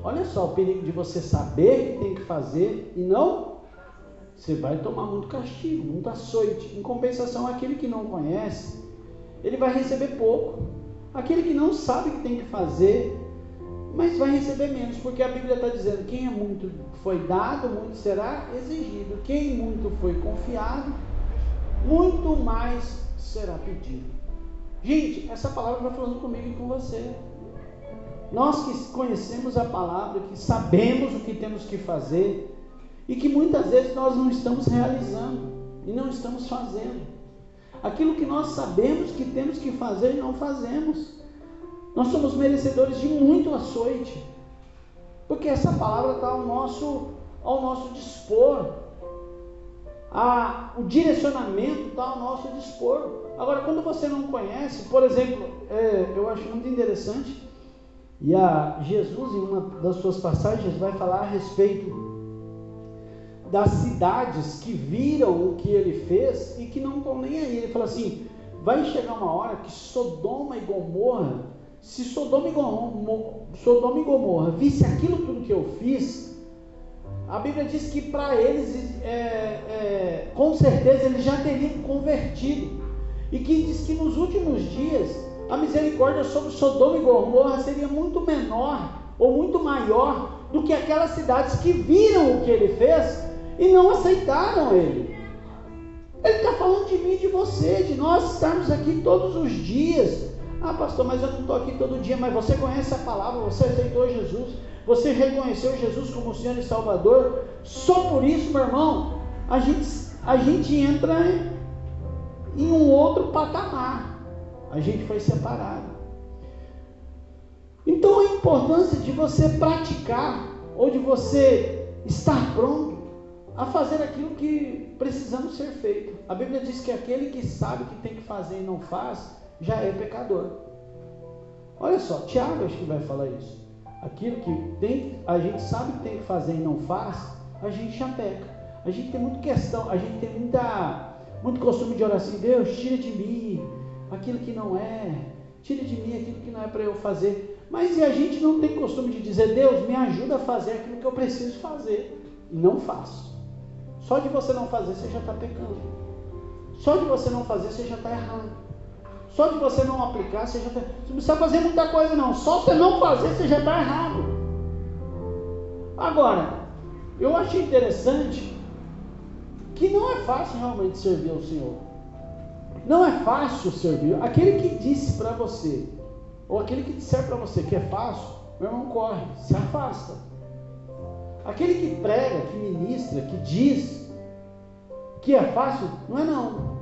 Olha só o perigo de você saber que tem que fazer e não, você vai tomar muito castigo, muito açoite. Em compensação, aquele que não conhece, ele vai receber pouco. Aquele que não sabe que tem que fazer, mas vai receber menos, porque a Bíblia está dizendo: quem é muito foi dado, muito será exigido. Quem muito foi confiado, muito mais será pedido. Gente, essa palavra está falando comigo e com você. Nós que conhecemos a palavra, que sabemos o que temos que fazer, e que muitas vezes nós não estamos realizando, e não estamos fazendo. Aquilo que nós sabemos que temos que fazer e não fazemos. Nós somos merecedores de muito açoite, porque essa palavra está ao nosso dispor, o direcionamento está ao nosso dispor. Agora, quando você não conhece, por exemplo, eu acho muito interessante, Jesus, em uma das suas passagens, vai falar a respeito das cidades que viram o que ele fez e que não estão nem aí. Ele fala assim, vai chegar uma hora que Sodoma e Gomorra, se Sodoma e Gomorra visse aquilo tudo que eu fiz, a Bíblia diz que para eles, com certeza, eles já teriam convertido. E que diz que nos últimos dias, a misericórdia sobre Sodoma e Gomorra seria muito menor, ou muito maior, do que aquelas cidades que viram o que ele fez e não aceitaram ele. Ele está falando de mim e de você, de nós estarmos aqui todos os dias. Ah, pastor, mas eu não estou aqui todo dia. Mas você conhece a palavra, você aceitou Jesus, você reconheceu Jesus como Senhor e Salvador. Só por isso, meu irmão, a gente entra em um outro patamar. A gente foi separado. Então a importância de você praticar, ou de você estar pronto a fazer aquilo que precisamos ser feito. A Bíblia diz que aquele que sabe o que tem que fazer e não faz, já é pecador. Olha só, Tiago acho que vai falar isso. Aquilo que a gente sabe que tem que fazer e não faz, a gente já peca. A gente tem muita questão, a gente tem muito costume de orar assim, Deus, tira de mim aquilo que não é, tira de mim aquilo que não é para eu fazer. Mas e a gente não tem costume de dizer, Deus, me ajuda a fazer aquilo que eu preciso fazer, e não faço. Só de você não fazer, você já está pecando. Só de você não fazer, você já está errando. Só de você não aplicar, você já está... Você não precisa fazer muita coisa não, só você não fazer, você já está errado. Agora, eu achei interessante que não é fácil realmente servir ao Senhor. Não é fácil servir. Aquele que disse para você, ou aquele que disser para você que é fácil, meu irmão, corre, se afasta. Aquele que prega, que ministra, que diz que é fácil, não é não.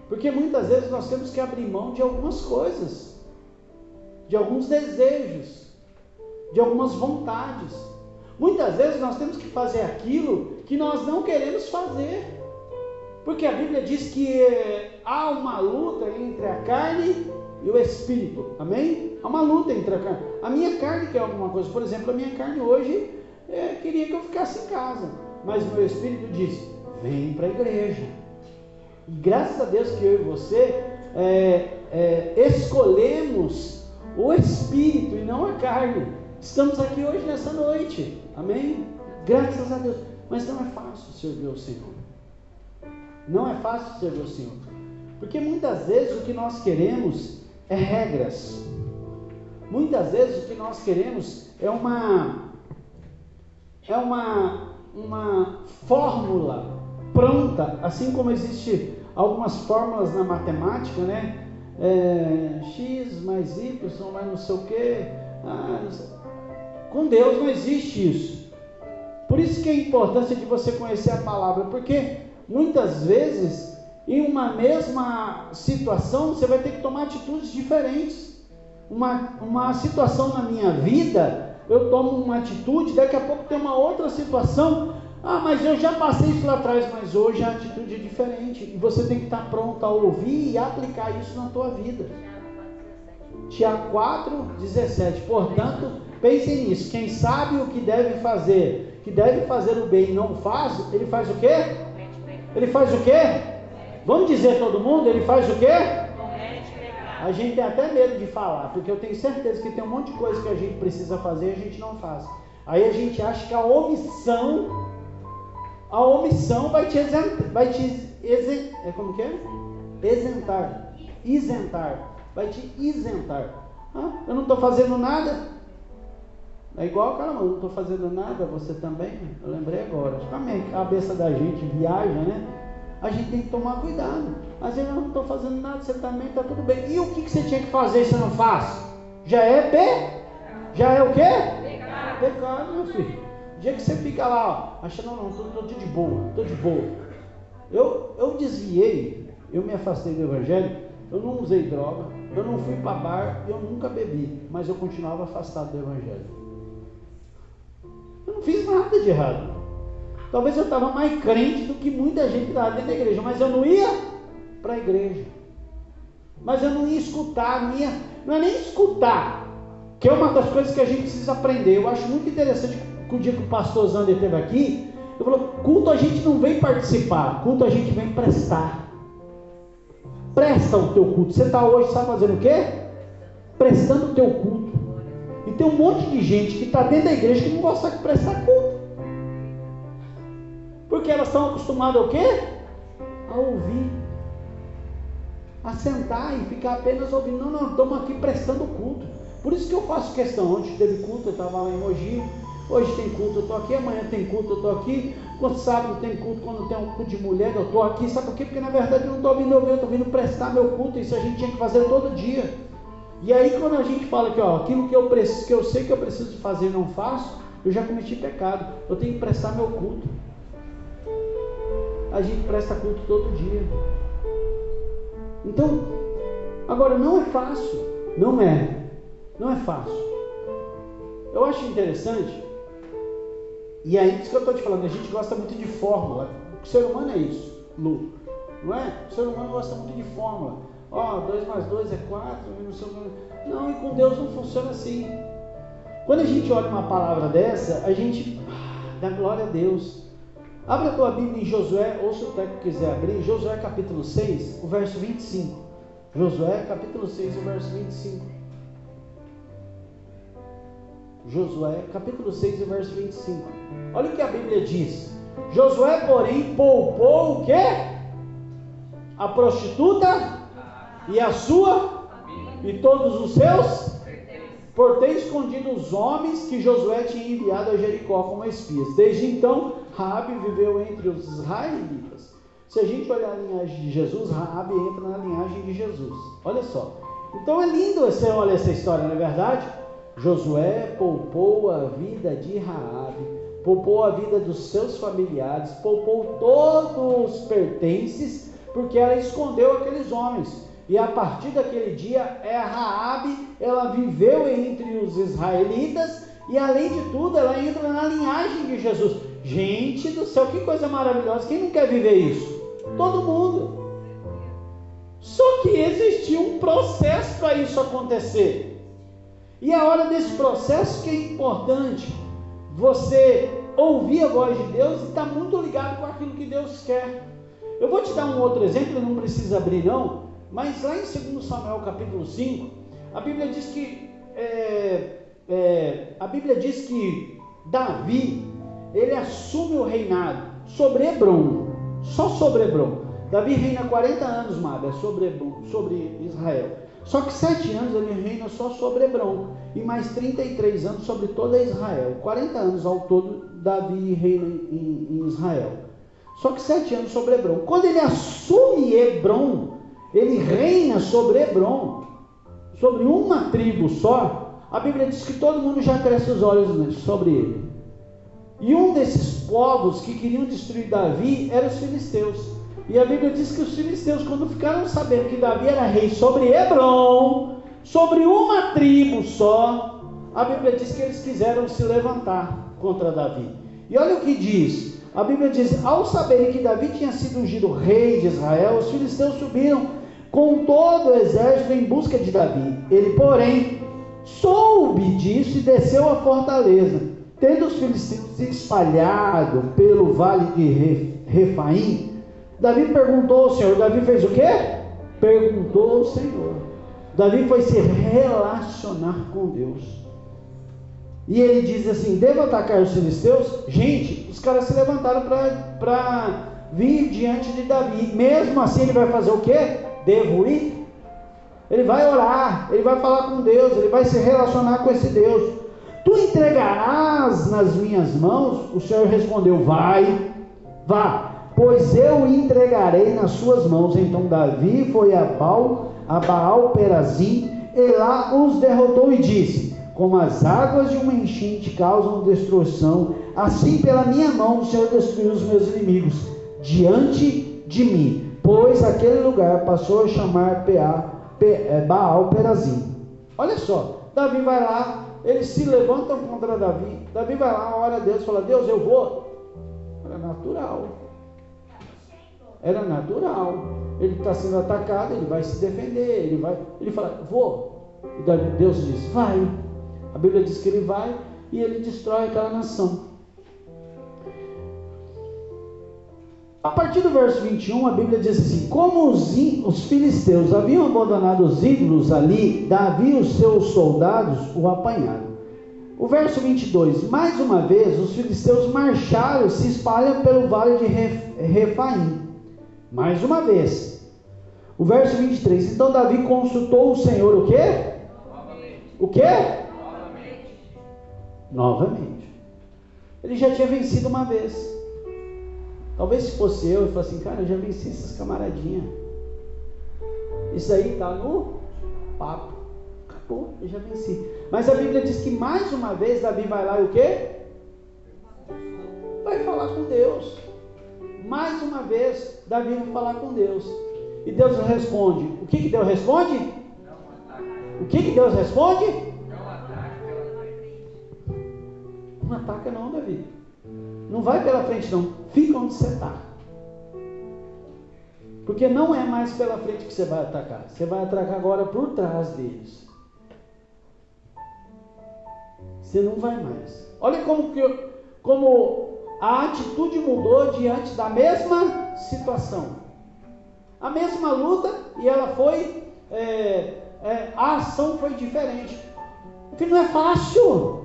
Porque muitas vezes nós temos que abrir mão de algumas coisas, de alguns desejos, de algumas vontades. Muitas vezes nós temos que fazer aquilo que nós não queremos fazer. Porque a Bíblia diz que há uma luta entre a carne e o Espírito. Amém? Há uma luta entre a carne. A minha carne quer alguma coisa. Por exemplo, a minha carne hoje queria que eu ficasse em casa. Mas o meu Espírito diz, vem para a igreja. E graças a Deus que eu e você escolhemos o Espírito e não a carne. Estamos aqui hoje nessa noite. Amém? Graças a Deus. Mas não é fácil servir ao Senhor. Não é fácil servir ao Senhor. Porque muitas vezes o que nós queremos é regras. Muitas vezes o que nós queremos é uma fórmula pronta, assim como existe algumas fórmulas na matemática, né? X mais Y mais não sei o que. Com Deus não existe isso. Por isso que é a importância de você conhecer a palavra, porque muitas vezes em uma mesma situação você vai ter que tomar atitudes diferentes. Uma situação na minha vida, eu tomo uma atitude, daqui a pouco tem uma outra situação. Mas eu já passei isso lá atrás, mas hoje a atitude é diferente. E você tem que estar pronto a ouvir e aplicar isso na tua vida. Tiago 4:17. Portanto, pensem nisso. Quem sabe o que deve fazer o bem e não faz, ele faz o quê? Ele faz o quê? Vamos dizer todo mundo, ele faz o quê? A gente tem até medo de falar, porque eu tenho certeza que tem um monte de coisa que a gente precisa fazer e a gente não faz. Aí a gente acha que a omissão vai te isentar. Vai te isentar. Eu não estou fazendo nada. É igual, cara, eu não estou fazendo nada, você também. Eu lembrei agora. Acho que a cabeça da gente viaja, né? A gente tem que tomar cuidado. Às vezes eu não estou fazendo nada, você também, está tudo bem. E o que você tinha que fazer e você não faz? Já é o quê? Pecado, meu filho. O dia que você fica lá, achando, não, estou de boa. Eu desviei, eu me afastei do Evangelho, eu não usei droga, eu não fui para bar, eu nunca bebi, mas eu continuava afastado do Evangelho. Eu não fiz nada de errado. Talvez eu estava mais crente do que muita gente estava dentro da igreja, mas eu não ia para a igreja. Mas eu não ia escutar, não é nem escutar, que é uma das coisas que a gente precisa aprender. Eu acho muito interessante que o dia que o pastor Zander esteve aqui, Ele falou, culto a gente não vem participar, culto a gente vem prestar. Presta o teu culto. Você está hoje, sabe fazendo o quê? Prestando o teu culto. E tem um monte de gente que está dentro da igreja que não gosta de prestar culto. Porque elas estão acostumadas ao quê? A ouvir. A sentar e ficar apenas ouvindo. Não, estamos aqui prestando culto. Por isso que eu faço questão. Ontem teve culto, eu estava lá em Mogi. Hoje tem culto, eu estou aqui. Amanhã tem culto, eu estou aqui. Quando sábado tem culto, quando tem um culto de mulher, eu estou aqui. Sabe por quê? Porque na verdade eu não estou vindo ouvir, eu estou vindo prestar meu culto. Isso a gente tinha que fazer todo dia. E aí quando a gente fala que aquilo que eu sei que eu preciso de fazer e não faço, eu já cometi pecado. Eu tenho que prestar meu culto. A gente presta culto todo dia. Então, agora não é fácil. Não é fácil. Eu acho interessante. E é isso que eu estou te falando. A gente gosta muito de fórmula. O ser humano é isso, Lu. Não é? O ser humano gosta muito de fórmula. 2 mais 2 é 4. Não, e com Deus não funciona assim. Quando a gente olha uma palavra dessa, a gente dá glória a Deus. Abre a tua Bíblia em Josué, ou se o técnico quiser abrir, Josué capítulo 6, o verso 25. Josué capítulo 6, o verso 25. Josué capítulo 6, o verso 25. Olha o que a Bíblia diz. Josué, porém, poupou o quê? A prostituta e a sua e todos os seus, por ter escondido os homens que Josué tinha enviado a Jericó como espias. Desde então, Raabe viveu entre os israelitas. Se a gente olhar a linhagem de Jesus, Raabe entra na linhagem de Jesus. Olha só. Então é lindo você olhar essa história, não é verdade? Josué poupou a vida de Raabe, poupou a vida dos seus familiares, poupou todos os pertences, porque ela escondeu aqueles homens. E a partir daquele dia, Raabe, ela viveu entre os israelitas, e além de tudo, ela entra na linhagem de Jesus. Gente do céu, que coisa maravilhosa! Quem não quer viver isso? Todo mundo. Só que existia um processo para isso acontecer. E a hora desse processo que é importante você ouvir a voz de Deus e estar muito ligado com aquilo que Deus quer. Eu vou te dar um outro exemplo, não precisa abrir não, mas lá em 2 Samuel capítulo 5, a Bíblia diz que Davi, ele assume o reinado sobre Hebrom, só sobre Hebrom. Davi reina 40 anos, Mábia, sobre Israel. Só que 7 anos ele reina só sobre Hebrom, e mais 33 anos sobre toda Israel. 40 anos ao todo Davi reina em Israel. Só que 7 anos sobre Hebrom. Quando ele assume Hebrom, ele reina sobre Hebrom, sobre uma tribo só. A Bíblia diz que todo mundo já cresce os olhos sobre ele. E um desses povos que queriam destruir Davi eram os filisteus. E a Bíblia diz que os filisteus, quando ficaram sabendo que Davi era rei sobre Hebrom, sobre uma tribo só, a Bíblia diz que eles quiseram se levantar contra Davi. E olha o que diz. A Bíblia diz, ao saberem que Davi tinha sido ungido rei de Israel, os filisteus subiram com todo o exército em busca de Davi. Ele, porém, soube disso e desceu à fortaleza. Tendo os filisteus se espalhado pelo vale de Refaim, Davi perguntou ao Senhor. Davi fez o quê? Perguntou ao Senhor. Davi foi se relacionar com Deus. E ele diz assim, devo atacar os filisteus? Gente, os caras se levantaram para vir diante de Davi. Mesmo assim ele vai fazer o quê? Devo ir? Ele vai orar, ele vai falar com Deus, ele vai se relacionar com esse Deus. Tu entregarás nas minhas mãos? O Senhor respondeu, vá, pois eu o entregarei nas suas mãos. Então Davi foi a Baal Perazim, e lá os derrotou e disse, como as águas de uma enchente causam destruição, assim pela minha mão o Senhor destruiu os meus inimigos diante de mim. Pois aquele lugar passou a chamar Baal Perazim. Olha só, Davi vai lá, eles se levantam contra Davi. Davi vai lá, ora a Deus, fala, Deus, eu vou. Era natural. Ele está sendo atacado, ele vai se defender, ele fala, vou. E Deus diz, vai. A Bíblia diz que ele vai e ele destrói aquela nação. A partir do verso 21, a Bíblia diz assim: como os filisteus haviam abandonado os ídolos ali, Davi e os seus soldados o apanharam. O verso 22, mais uma vez, os filisteus marcharam e se espalham pelo vale de Refaim. Mais uma vez. O verso 23, então Davi consultou o Senhor, o quê? O quê? Novamente. Ele já tinha vencido uma vez. Talvez se fosse eu falasse assim: cara, eu já venci essas camaradinhas. Isso aí está no papo. Acabou, eu já venci. Mas a Bíblia diz que mais uma vez Davi vai lá e o quê? Vai falar com Deus. Mais uma vez Davi vai falar com Deus. E Deus responde. O que Deus responde? O que Deus responde? Não ataca não, Davi. Não vai pela frente não. Fica onde você está. Porque não é mais pela frente que você vai atacar. Você vai atacar agora por trás deles. Você não vai mais. Olha como a atitude mudou diante da mesma situação. A mesma luta, e ela foi... a ação foi diferente. Porque não é fácil.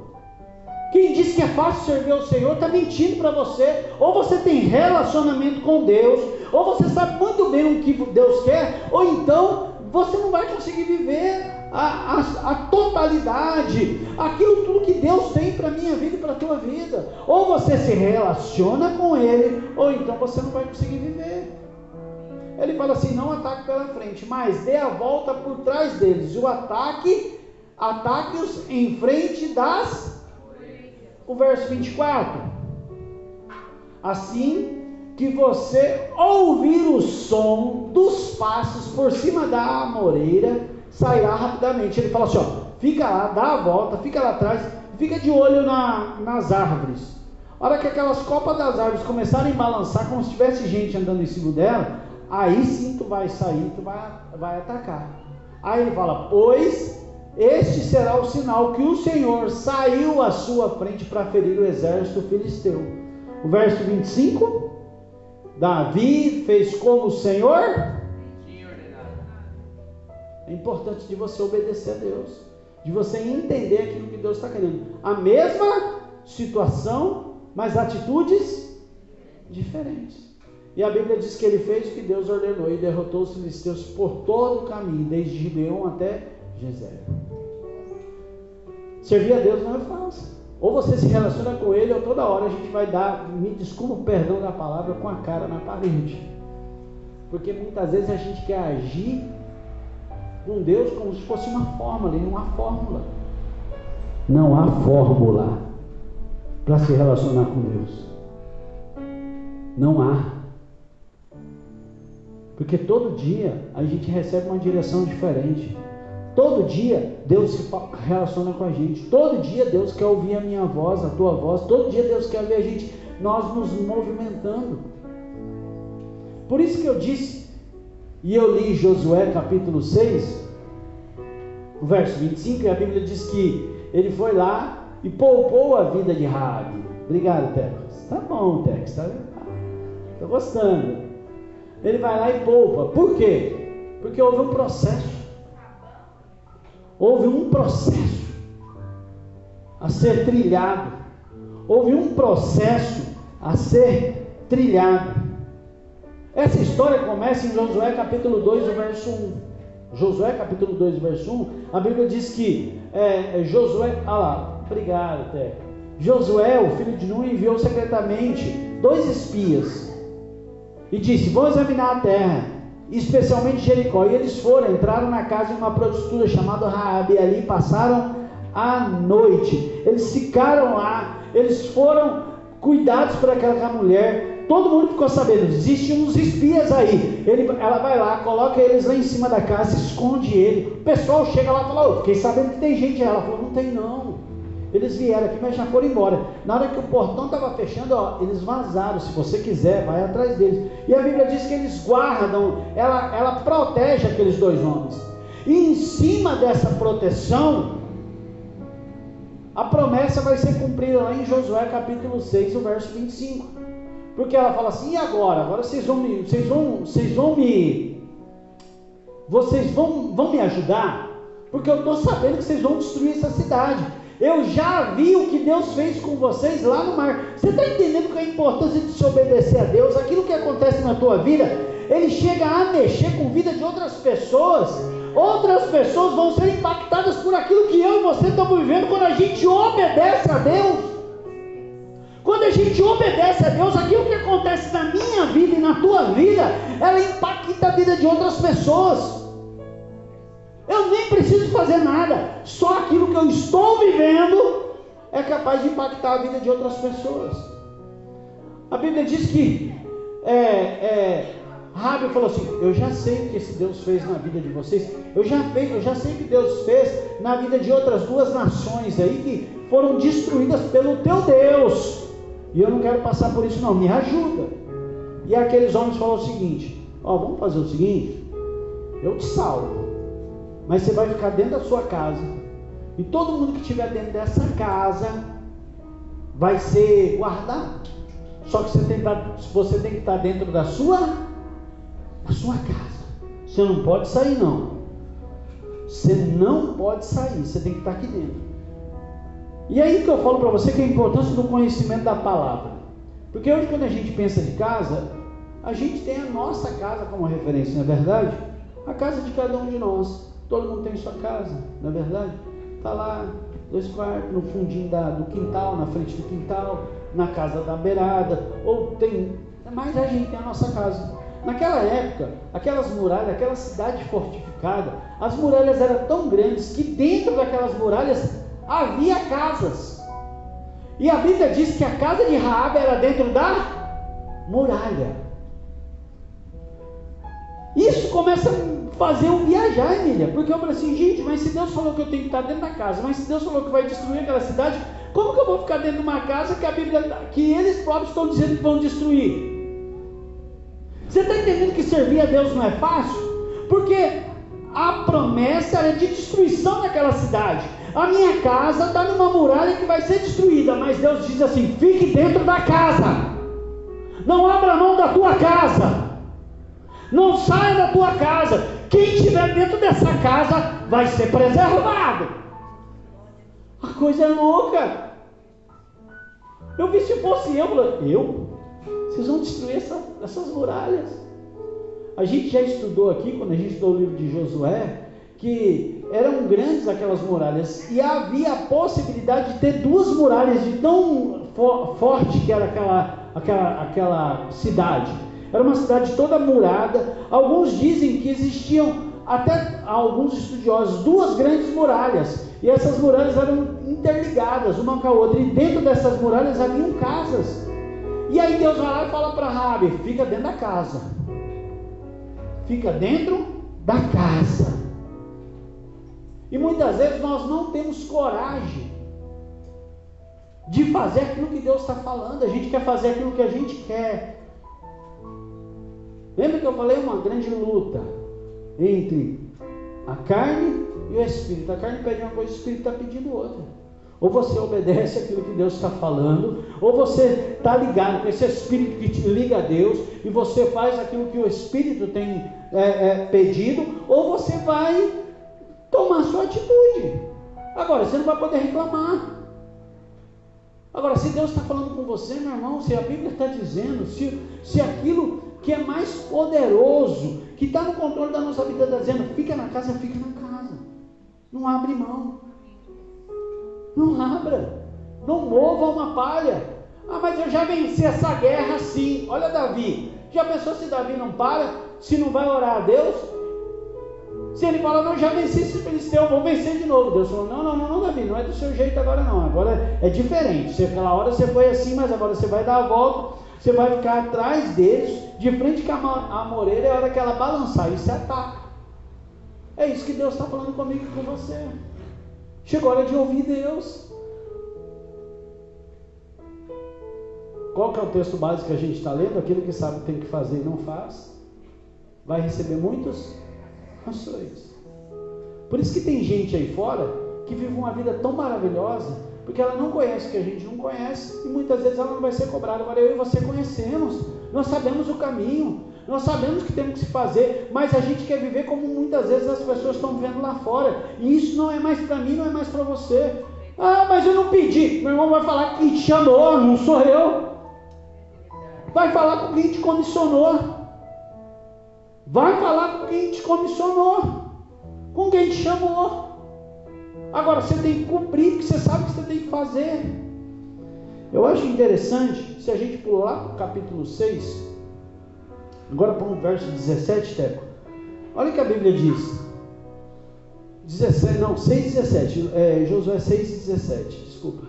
Quem diz que é fácil servir ao Senhor está mentindo para você. Ou você tem relacionamento com Deus, ou você sabe muito bem o que Deus quer, ou então você não vai conseguir viver a totalidade, aquilo tudo que Deus tem para a minha vida e para a tua vida. Ou você se relaciona com Ele, ou então você não vai conseguir viver. Ele fala assim: não ataque pela frente, mas dê a volta por trás deles. O ataque-os em frente das... O verso 24: assim que você ouvir o som dos passos por cima da amoreira, sairá rapidamente. Ele fala assim: ó, fica lá, dá a volta, fica lá atrás, fica de olho nas árvores. A hora que aquelas copas das árvores começarem a balançar, como se tivesse gente andando em cima dela, aí sim tu vai sair, tu vai atacar. Aí ele fala: pois este será o sinal que o Senhor saiu à sua frente para ferir o exército filisteu. O verso 25: Davi fez como o Senhor tinha ordenado. É importante de você obedecer a Deus, de você entender aquilo que Deus está querendo. A mesma situação, mas atitudes diferentes. E a Bíblia diz que ele fez o que Deus ordenou e derrotou os filisteus por todo o caminho, desde Gibeon até Gezer. Servir a Deus não é fácil. Ou você se relaciona com Ele, ou toda hora a gente vai dar, me desculpa o perdão da palavra, com a cara na parede. Porque muitas vezes a gente quer agir com Deus como se fosse uma fórmula, e não há fórmula. Não há fórmula para se relacionar com Deus. Não há. Porque todo dia a gente recebe uma direção diferente. Todo dia Deus se relaciona com a gente. Todo dia Deus quer ouvir a minha voz, a tua voz. Todo dia Deus quer ver a gente, nós nos movimentando. Por isso que eu disse, e eu li Josué capítulo 6, o verso 25, e a Bíblia diz que ele foi lá e poupou a vida de Raabe. Obrigado, Tex. Tá bom, Tex, tá gostando. Ele vai lá e poupa. Por quê? Porque houve um processo. Houve um processo a ser trilhado. Houve um processo a ser trilhado. Essa história começa em Josué capítulo 2, verso 1. Josué capítulo 2, verso 1. A Bíblia diz que Josué... obrigado, Té. Josué, o filho de Nun, enviou secretamente 2 espias e disse: vão examinar a terra, especialmente Jericó. E eles foram, entraram na casa de uma prostituta chamada Raabe, e ali passaram a noite. Eles ficaram lá, eles foram cuidados por aquela mulher. Todo mundo ficou sabendo, existem uns espias aí. Ela vai lá, coloca eles lá em cima da casa, esconde ele. O pessoal chega lá e fala: fiquei sabendo que tem gente aí. Ela falou: não tem não. Eles vieram aqui, mas já foram embora. Na hora que o portão estava fechando, eles vazaram. Se você quiser, vai atrás deles. E a Bíblia diz que eles guardam, ela protege aqueles 2 homens. E em cima dessa proteção, a promessa vai ser cumprida lá em Josué capítulo 6, o verso 25. Porque ela fala assim, e agora? Agora vocês vão me ajudar? Porque eu estou sabendo que vocês vão destruir essa cidade. Eu já vi o que Deus fez com vocês lá no mar. Você está entendendo que a importância de se obedecer a Deus? Aquilo que acontece na tua vida, ele chega a mexer com a vida de outras pessoas. Outras pessoas vão ser impactadas por aquilo que eu e você estamos vivendo quando a gente obedece a Deus. Quando a gente obedece a Deus, aquilo que acontece na minha vida e na tua vida, ela impacta a vida de outras pessoas. Eu nem preciso fazer nada, só aquilo que eu estou vivendo é capaz de impactar a vida de outras pessoas. A Bíblia diz que Raabe falou assim, eu já sei o que esse Deus fez na vida de vocês, eu já sei o que Deus fez na vida de outras duas nações aí que foram destruídas pelo teu Deus, e eu não quero passar por isso não, me ajuda. E aqueles homens falaram o seguinte, vamos fazer o seguinte, eu te salvo, mas você vai ficar dentro da sua casa, e todo mundo que estiver dentro dessa casa vai ser guardado. Só que você tem que estar dentro da sua casa. Você não pode sair não. Você não pode sair, você tem que estar aqui dentro. E aí que eu falo para você que é a importância do conhecimento da palavra. Porque hoje quando a gente pensa de casa, a gente tem a nossa casa como referência, não é verdade? A casa de cada um de nós. Todo mundo tem sua casa, não é verdade? Está lá, 2 quartos, no fundinho do quintal, na frente do quintal, na casa da beirada, mas a gente tem a nossa casa. Naquela época, aquelas muralhas, aquela cidade fortificada, as muralhas eram tão grandes que dentro daquelas muralhas havia casas. E a Bíblia diz que a casa de Raabe era dentro da muralha. Isso começa a fazer eu viajar, Emília, porque eu falei assim, gente, mas se Deus falou que eu tenho que estar dentro da casa, mas se Deus falou que vai destruir aquela cidade, como que eu vou ficar dentro de uma casa que eles próprios estão dizendo que vão destruir? Você está entendendo que servir a Deus não é fácil? Porque a promessa era de destruição daquela cidade. A minha casa está numa muralha que vai ser destruída, mas Deus diz assim, fique dentro da casa, não abra mão da tua casa, não saia da tua casa, quem estiver dentro dessa casa vai ser preservado. A coisa é louca. Eu vi se fosse vocês vão destruir essas muralhas. A gente já estudou aqui, quando a gente estudou o livro de Josué, que eram grandes aquelas muralhas, e havia a possibilidade de ter 2 muralhas de tão forte que era aquela cidade. Era uma cidade toda murada. Alguns dizem que existiam, até alguns estudiosos, 2 grandes muralhas, e essas muralhas eram interligadas uma com a outra, e dentro dessas muralhas haviam casas. E aí Deus vai lá e fala para Raabe, fica dentro da casa, fica dentro da casa. E muitas vezes nós não temos coragem de fazer aquilo que Deus está falando. A gente quer fazer aquilo que a gente quer. Lembra que eu falei uma grande luta entre a carne e o Espírito? A carne pede uma coisa, o Espírito está pedindo outra. Ou você obedece aquilo que Deus está falando, ou você está ligado com esse Espírito que te liga a Deus, e você faz aquilo que o Espírito tem pedido, ou você vai tomar sua atitude. Agora, você não vai poder reclamar. Agora, se Deus está falando com você, meu irmão, se a Bíblia está dizendo, se aquilo que é mais poderoso, que está no controle da nossa vida, está dizendo, fica na casa, não abre mão, não abra, não mova uma palha. Mas eu já venci essa guerra sim. Olha Davi, já pensou se Davi não para, se não vai orar a Deus? Se ele fala, não, já venci esse filisteu, vou vencer de novo. Deus falou, não, Davi, não é do seu jeito agora não, agora é diferente. Aquela hora você foi assim, mas agora você vai dar a volta, você vai ficar atrás deles, de frente com a moreira, é a hora que ela balançar, e se ataca. É isso que Deus está falando comigo e com você. Chegou a hora de ouvir Deus. Qual que é o texto básico que a gente está lendo? Aquilo que sabe tem que fazer e não faz, vai receber muitos açoites. Por isso que tem gente aí fora que vive uma vida tão maravilhosa, Porque ela não conhece o que a gente não conhece, e muitas vezes ela não vai ser cobrada. Agora eu e você conhecemos, nós sabemos o caminho, nós sabemos o que temos que fazer, mas a gente quer viver como muitas vezes as pessoas estão vivendo lá fora, e isso não é mais para mim, não é mais para você. Ah, mas eu não pedi. Meu irmão vai falar que te chamou, não sou eu. Vai falar com quem te comissionou. Vai falar com quem te comissionou, com quem te chamou. Agora você tem que cumprir, porque você sabe o que você tem que fazer. Eu acho interessante, se a gente pular para o capítulo 6, agora para o verso 17, Teco. Olha o que a Bíblia diz. 6:17. Josué 6:17. Desculpa.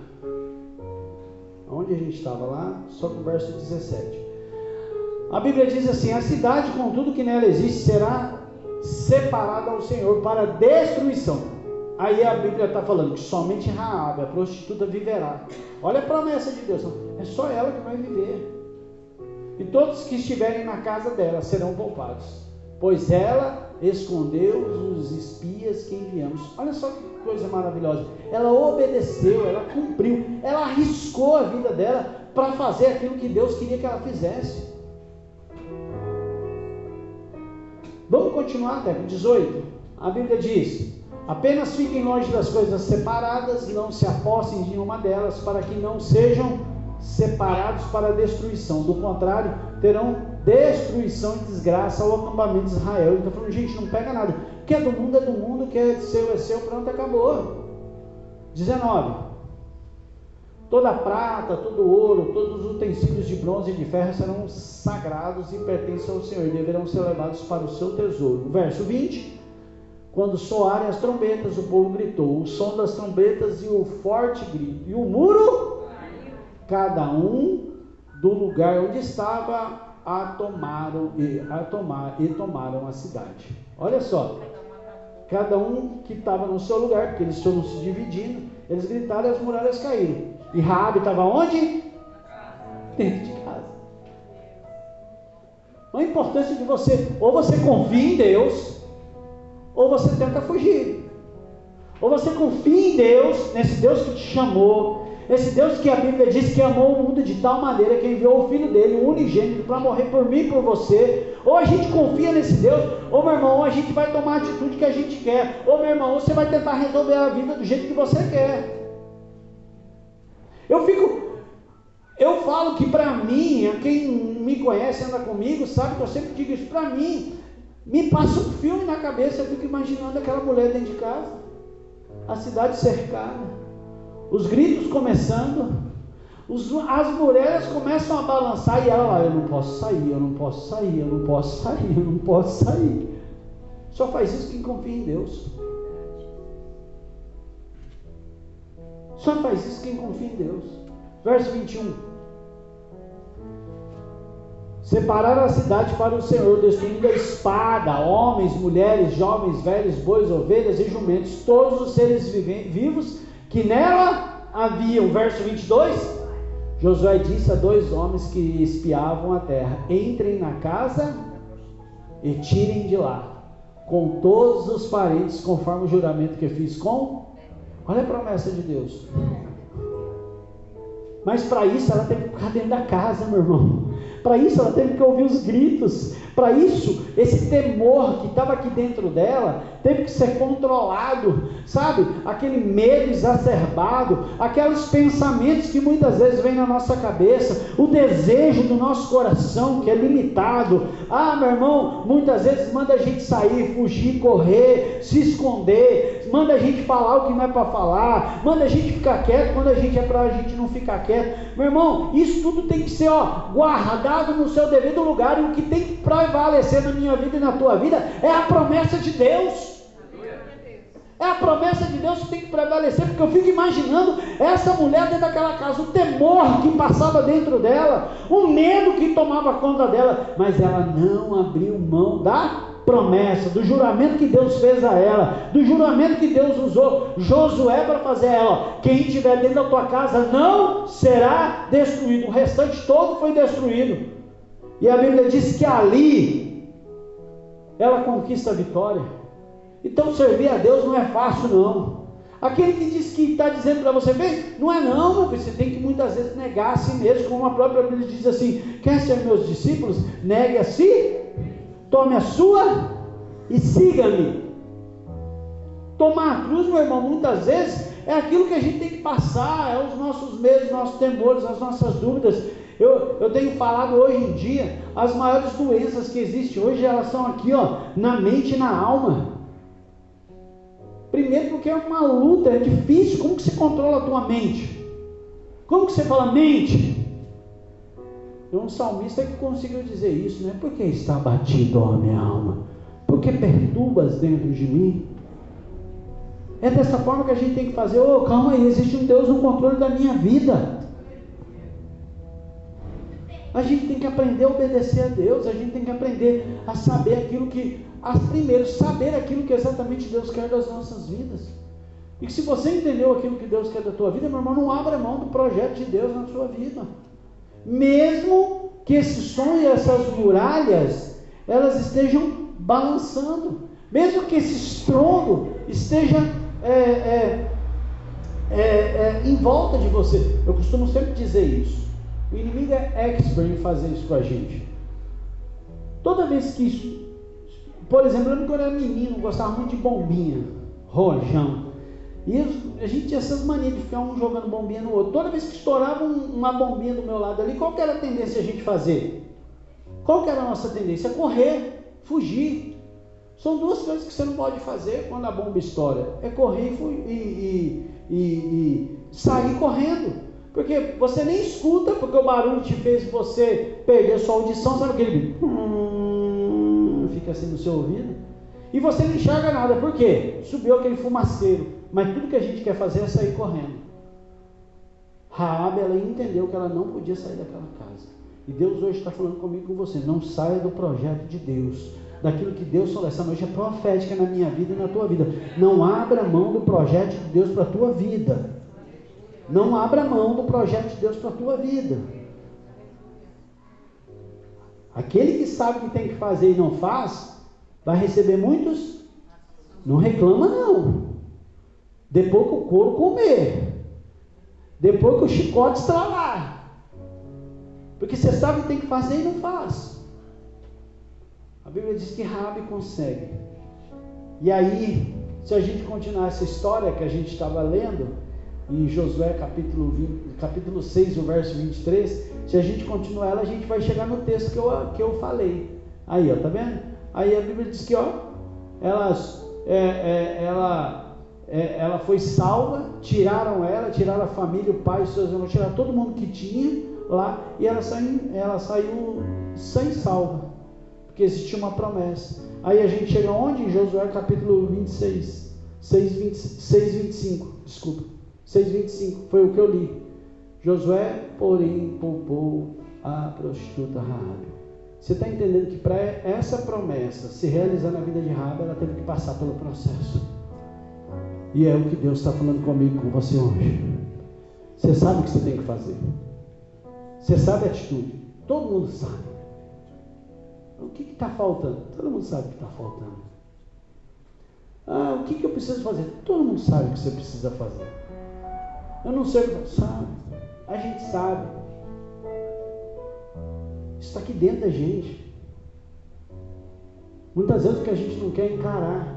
Onde a gente estava lá? Só para o verso 17. A Bíblia diz assim: a cidade, com tudo que nela existe, será separada ao Senhor para destruição. Aí a Bíblia está falando que somente Raabe, a prostituta, viverá. Olha a promessa de Deus. É só ela que vai viver. E todos que estiverem na casa dela serão poupados, pois ela escondeu os espias que enviamos. Olha só que coisa maravilhosa. Ela obedeceu, ela cumpriu, ela arriscou a vida dela para fazer aquilo que Deus queria que ela fizesse. Vamos continuar até o 18. A Bíblia diz: apenas fiquem longe das coisas separadas, não se apossem de nenhuma delas, para que não sejam separados para a destruição. Do contrário, terão destruição e desgraça ao acampamento de Israel. Ele está falando: gente, não pega nada. O que é do mundo, o que é seu, pronto, acabou. 19. Toda prata, todo ouro, todos os utensílios de bronze e de ferro serão sagrados e pertencem ao Senhor, e deverão ser levados para o seu tesouro. Verso 20. Quando soarem as trombetas, o povo gritou, o som das trombetas e o forte grito, e o muro, cada um do lugar onde estava, tomaram a cidade. Olha só, cada um que estava no seu lugar, porque eles foram se dividindo, eles gritaram e as muralhas caíram. E Raabe estava onde? Dentro de casa. A importância de você, ou você confia em Deus, ou você tenta fugir. Ou você confia em Deus, nesse Deus que te chamou, esse Deus que a Bíblia diz que amou o mundo de tal maneira que enviou o Filho dele, o unigênito, para morrer por mim e por você. Ou a gente confia nesse Deus, ou meu irmão, a gente vai tomar a atitude que a gente quer. Ou meu irmão, você vai tentar resolver a vida do jeito que você quer. Eu falo que para mim, quem me conhece, anda comigo, sabe que eu sempre digo isso. Para mim, me passa um filme na cabeça, eu fico imaginando aquela mulher dentro de casa, a cidade cercada, os gritos começando, as mulheres começam a balançar, e ela lá: eu não posso sair, eu não posso sair, eu não posso sair, eu não posso sair. Só faz isso quem confia em Deus. Só faz isso quem confia em Deus. Verso 21. Separaram a cidade para o Senhor, destruindo a espada, homens, mulheres, jovens, velhos, bois, ovelhas e jumentos, todos os seres vivos que nela haviam. Verso 22. Josué disse a 2 homens que espiavam a terra: entrem na casa e tirem de lá, com todos os parentes, conforme o juramento que fiz com... Olha a promessa de Deus. Mas para isso ela teve que ficar dentro da casa, meu irmão. Para isso ela teve que ouvir os gritos. Para isso, esse temor que estava aqui dentro dela teve que ser controlado, sabe? Aquele medo exacerbado, aqueles pensamentos que muitas vezes vêm na nossa cabeça, o desejo do nosso coração que é limitado. Meu irmão, muitas vezes manda a gente sair, fugir, correr, se esconder, manda a gente falar o que não é para falar, manda a gente ficar quieto quando a gente é para a gente não ficar quieto. Meu irmão, isso tudo tem que ser guardado no seu devido lugar, e o que tem que prevalecer na minha vida e na tua vida é a promessa de Deus. É a promessa de Deus que tem que prevalecer, porque eu fico imaginando essa mulher dentro daquela casa, o temor que passava dentro dela, o medo que tomava conta dela, mas ela não abriu mão da promessa, do juramento que Deus fez a ela, do juramento que Deus usou Josué para fazer a ela: quem estiver dentro da tua casa não será destruído. O restante todo foi destruído. E a Bíblia diz que ali ela conquista a vitória. Então servir a Deus não é fácil não. Aquele que diz que está dizendo para você, bem, não é não, meu filho, você tem que muitas vezes negar a si mesmo, como a própria Bíblia diz assim, quer ser meus discípulos? Negue a si, tome a sua e siga-me. Tomar a cruz, meu irmão, muitas vezes é aquilo que a gente tem que passar, é os nossos medos, os nossos temores, as nossas dúvidas. Eu tenho falado hoje em dia, as maiores doenças que existem hoje, elas são aqui, ó, na mente e na alma. Primeiro porque é uma luta, é difícil. Como que você controla a tua mente? Como que você fala mente? Tem um salmista que conseguiu dizer isso, né? Porque está abatido a minha alma? Porque perturbas dentro de mim? É dessa forma que a gente tem que fazer. Oh, calma aí, existe um Deus no controle da minha vida. A gente tem que aprender a obedecer a Deus. A gente tem que aprender a saber aquilo que... primeiro, saber aquilo que exatamente Deus quer das nossas vidas. E que se você entendeu aquilo que Deus quer da tua vida, meu irmão, não abra mão do projeto de Deus na sua vida. Mesmo que esse sonho e essas muralhas, elas estejam balançando. Mesmo que esse estrondo esteja em volta de você. Eu costumo sempre dizer isso. O inimigo é expert em fazer isso com a gente. Toda vez que isso... Por exemplo, eu lembro que eu era menino, gostava muito de bombinha, rojão. E a gente tinha essas manias de ficar um jogando bombinha no outro. Toda vez que estourava uma bombinha do meu lado ali, qual que era a tendência a gente fazer? Qual que era a nossa tendência? Correr, fugir. São duas coisas que você não pode fazer quando a bomba estoura. É correr e sair correndo. Porque você nem escuta, porque o barulho te fez você perder sua audição. Sabe aquele... fica assim no seu ouvido, e você não enxerga nada. Por quê? Subiu aquele fumaceiro. Mas tudo que a gente quer fazer é sair correndo. Raabe, ela entendeu que ela não podia sair daquela casa, e Deus hoje está falando comigo, com você. Não saia do projeto de Deus, daquilo que Deus falou. Essa noite é profética na minha vida e na tua vida. Não abra mão do projeto de Deus para a tua vida. Não abra mão do projeto de Deus para a tua vida. Aquele que sabe o que tem que fazer e não faz, vai receber muitos. Não reclama não. Depois que o couro comer, depois que o chicote estralar, porque você sabe o que tem que fazer e não faz. A Bíblia diz que Raabe consegue. E aí, se a gente continuar essa história que a gente estava lendo em Josué capítulo 6, o verso 23, se a gente continuar ela, a gente vai chegar no texto que eu falei. Aí, ó, tá vendo? Aí a Bíblia diz que, ó, ela foi salva, tiraram a família, o pai, os seus irmãos, tiraram todo mundo que tinha lá, e ela saiu sem salva, porque existia uma promessa. Aí a gente chega onde? Em Josué capítulo 26, 6:25, desculpa. 6:25, foi o que eu li. Josué, porém, poupou a prostituta Raabe. Você está entendendo que para essa promessa se realizar na vida de Raabe, ela teve que passar pelo processo. E é o que Deus está falando comigo, com você hoje. Você sabe o que você tem que fazer. Você sabe a atitude. Todo mundo sabe. O que está faltando? Todo mundo sabe o que está faltando. O que eu preciso fazer? Todo mundo sabe o que você precisa fazer. Eu não sei o que você sabe. A gente sabe. Isso está aqui dentro da gente. Muitas vezes o que a gente não quer encarar.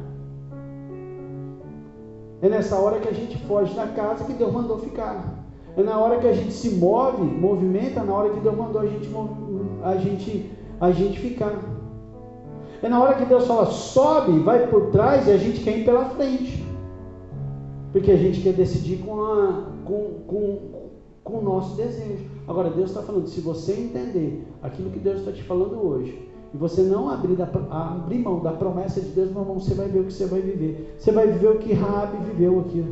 É nessa hora que a gente foge da casa que Deus mandou ficar. É na hora que a gente se movimenta, na hora que Deus mandou a gente ficar. É na hora que Deus fala, sobe, vai por trás, e a gente quer ir pela frente. Porque a gente quer decidir com o nosso desejo. Agora Deus está falando, se você entender aquilo que Deus está te falando hoje, e você não abrir mão da promessa de Deus, meu irmão, você vai ver o que você vai viver. Você vai viver o que Raabe viveu aqui.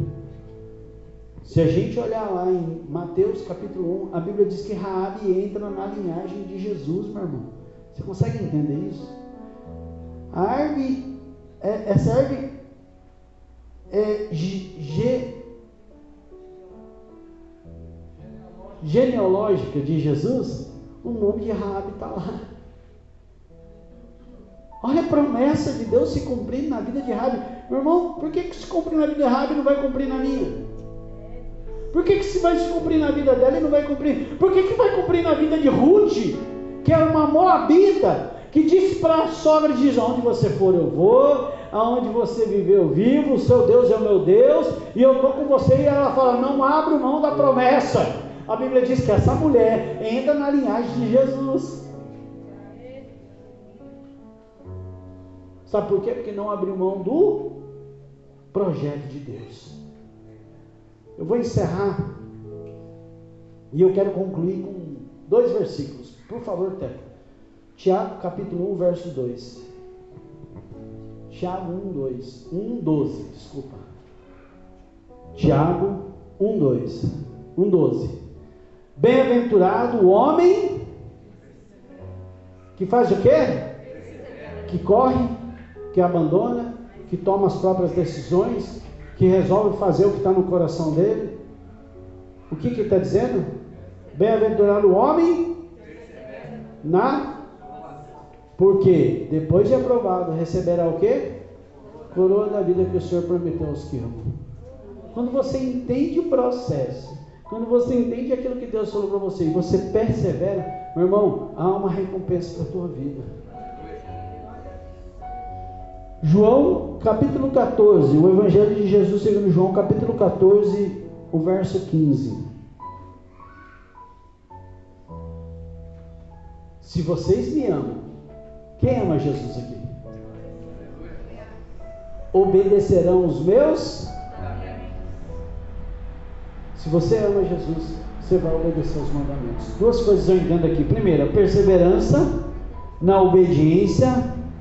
Se a gente olhar lá em Mateus capítulo 1, a Bíblia diz que Raabe entra na linhagem de Jesus, meu irmão. Você consegue entender isso? Essa árvore genealógica de Jesus, o nome de Raabe está lá. Olha a promessa de Deus se cumprindo na vida de Rabi. Meu irmão, por que se cumpre na vida de Rabi e não vai cumprir na minha? Por que se vai se cumprir na vida dela e não vai cumprir? Por que vai cumprir na vida de Ruth, que era uma moabita, que disse para a sogra, diz, aonde você for eu vou, aonde você viver eu vivo, o seu Deus é o meu Deus, e eu estou com você, e ela fala, não abro mão da promessa. A Bíblia diz que essa mulher entra na linhagem de Jesus. Sabe por quê? Porque não abriu mão do projeto de Deus. Eu vou encerrar e eu quero concluir com 2 versículos. Por favor, Teco. Tiago capítulo 1, verso 2. Tiago 1:12, desculpa. Tiago 1:12. Bem-aventurado o homem que faz o quê? Que corre, que abandona, que toma as próprias decisões, que resolve fazer o que está no coração dele. O que está dizendo? Bem-aventurado o homem porque depois de aprovado receberá o quê? Coroa da vida que o Senhor prometeu aos que amam. Quando você entende o processo, quando você entende aquilo que Deus falou para você e você persevera, meu irmão, há uma recompensa para a tua vida. João capítulo 14, o Evangelho de Jesus segundo João capítulo 14, o verso 15. Se vocês me amam, quem ama Jesus aqui? Obedecerão os meus? Se você ama Jesus, você vai obedecer os mandamentos. 2 coisas eu entendo aqui. Primeiro, a perseverança na obediência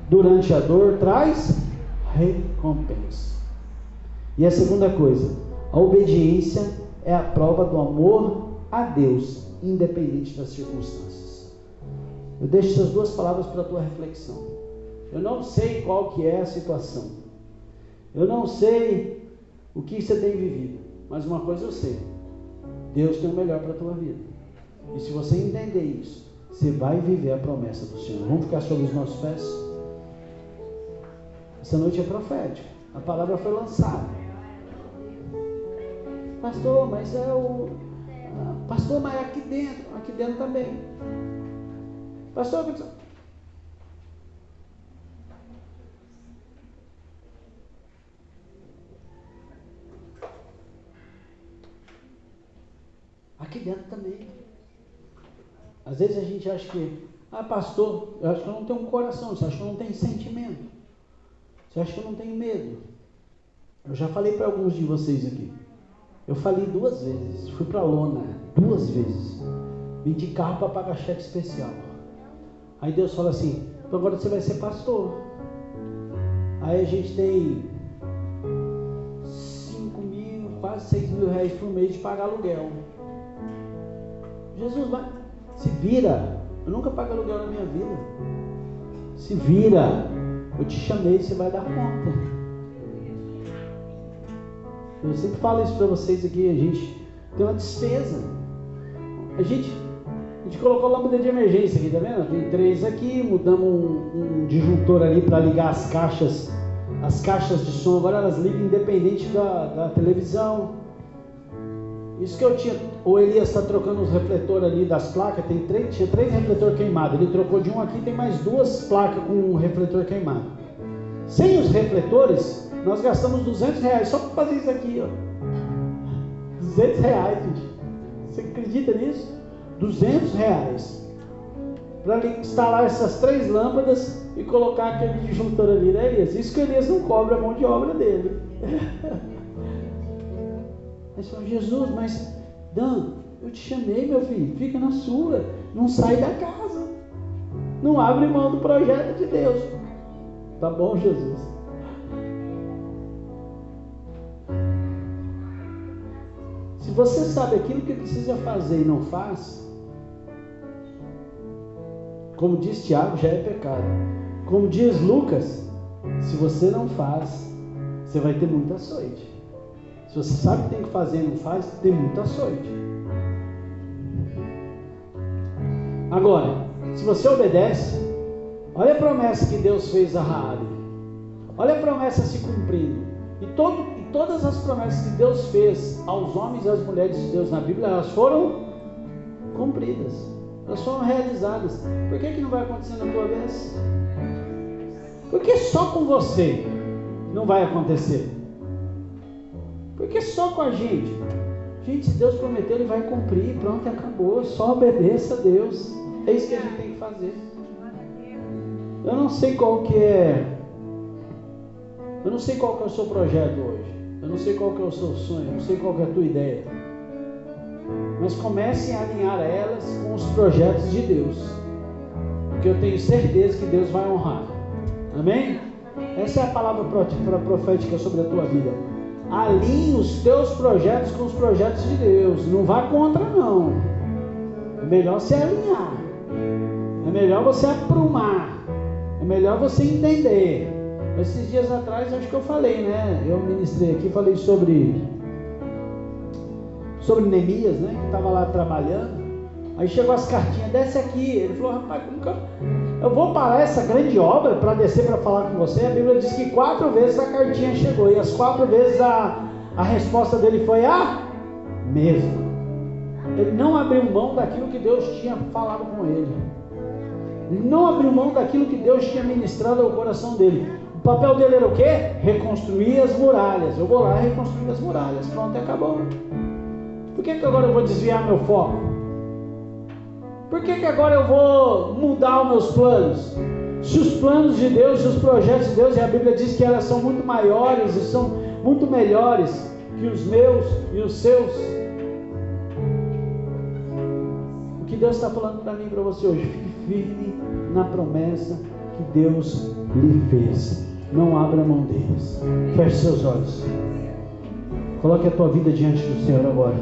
durante a dor traz recompensa. E a segunda coisa, a obediência é a prova do amor a Deus, independente das circunstâncias. Eu deixo essas 2 palavras para a tua reflexão. Eu não sei qual que é a situação. Eu não sei o que você tem vivido. Mas uma coisa eu sei. Deus tem o melhor para a tua vida. E se você entender isso, você vai viver a promessa do Senhor. Vamos ficar sobre os nossos pés? Essa noite é profética. A palavra foi lançada. Pastor, mas Pastor, mas aqui dentro também. Pastor, aqui dentro também. Às vezes a gente acha que, pastor, eu acho que eu não tenho um coração, você acha que eu não tenho sentimento, você acha que eu não tenho medo. Eu já falei para alguns de vocês aqui. Eu falei 2 vezes, fui para a lona 2 vezes, vim de carro para pagar cheque especial. Aí Deus fala assim, então agora você vai ser pastor. Aí a gente tem 5 mil, quase 6 mil reais por mês de pagar aluguel. Jesus vai, se vira. Eu nunca paguei aluguel na minha vida. Se vira. Eu te chamei, você vai dar conta. Eu sempre falo isso para vocês aqui. A gente tem uma despesa. A gente colocou lâmpada de emergência aqui, tá vendo? Tem 3 aqui. Mudamos um disjuntor ali para ligar as caixas de som. Agora elas ligam independente da televisão. Isso que eu tinha. O Elias está trocando os refletores ali das placas. Tinha 3 refletores queimados. Ele trocou de um aqui, tem mais 2 placas com um refletor queimado. Sem os refletores, nós gastamos R$200 só para fazer isso aqui, ó. R$200, gente. Você acredita nisso? R$200 para instalar essas 3 lâmpadas e colocar aquele disjuntor ali, né, Elias? Isso que o Elias não cobra a mão de obra dele. Aí você fala, Jesus, mas Dan, eu te chamei, meu filho, fica na sua, não sai da casa, não abre mão do projeto de Deus. Tá bom, Jesus? Se você sabe aquilo que precisa fazer e não faz, como diz Tiago, já é pecado. Como diz Lucas, se você não faz, você vai ter muita açoite. Se você sabe o que tem que fazer e não faz, tem muita açoite. Agora, se você obedece, Olha a promessa que Deus fez a Raabe. Olha a promessa se cumprindo. E todas as promessas que Deus fez aos homens e às mulheres de Deus na Bíblia, elas foram cumpridas. Elas foram realizadas. Por que não vai acontecer na tua vez? Por que só com você não vai acontecer? Por que só com a gente? Gente, se Deus prometeu, Ele vai cumprir. Pronto, acabou. Só obedeça a Deus. É isso que a gente tem que fazer. Eu não sei qual que é o seu projeto hoje. Eu não sei qual que é o seu sonho. Eu não sei qual que é a tua ideia. Mas comecem a alinhar elas com os projetos de Deus. Porque eu tenho certeza que Deus vai honrar. Amém? Essa é a palavra profética sobre a tua vida. Alinhe os teus projetos com os projetos de Deus. Não vá contra, não. É melhor você alinhar. É melhor você aprumar. É melhor você entender. Esses dias atrás, acho que eu falei, né? Eu ministrei aqui, falei sobre Neemias, né? Que estava lá trabalhando. Aí chegou as cartinhas, desce aqui. Ele falou, rapaz, como que eu vou parar essa grande obra para descer para falar com você? A Bíblia diz que 4 vezes a cartinha chegou. E as 4 vezes a resposta dele foi a mesma. Ele não abriu mão daquilo que Deus tinha falado com ele. Ele não abriu mão daquilo que Deus tinha ministrado ao coração dele. O papel dele era o quê? Reconstruir as muralhas. Eu vou lá reconstruir as muralhas. Pronto, acabou. Por que agora eu vou desviar meu foco? Por que agora eu vou mudar os meus planos? Se os planos de Deus, se os projetos de Deus, e a Bíblia diz que elas são muito maiores e são muito melhores que os meus e os seus. O que Deus está falando para mim e para você hoje? Fique firme na promessa que Deus lhe fez. Não abra mão deles. Feche seus olhos. Coloque a tua vida diante do Senhor agora.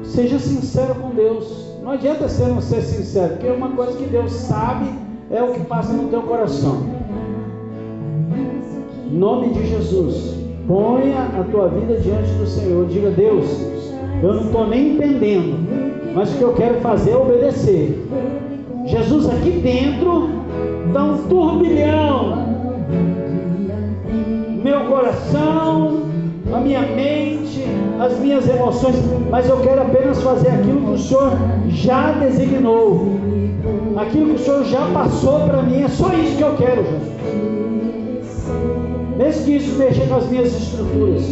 Seja sincero com Deus. Não adianta você não ser sincero, porque uma coisa que Deus sabe é o que passa no teu coração. Em nome de Jesus, ponha a tua vida diante do Senhor. Diga, Deus, eu não estou nem entendendo, mas o que eu quero fazer é obedecer. Jesus, aqui dentro está um turbilhão. Meu coração, a minha mente, as minhas emoções, mas eu quero apenas fazer aquilo que o Senhor já designou, aquilo que o Senhor já passou para mim. É só isso que eu quero, Jesus. Mesmo que isso mexa com as minhas estruturas,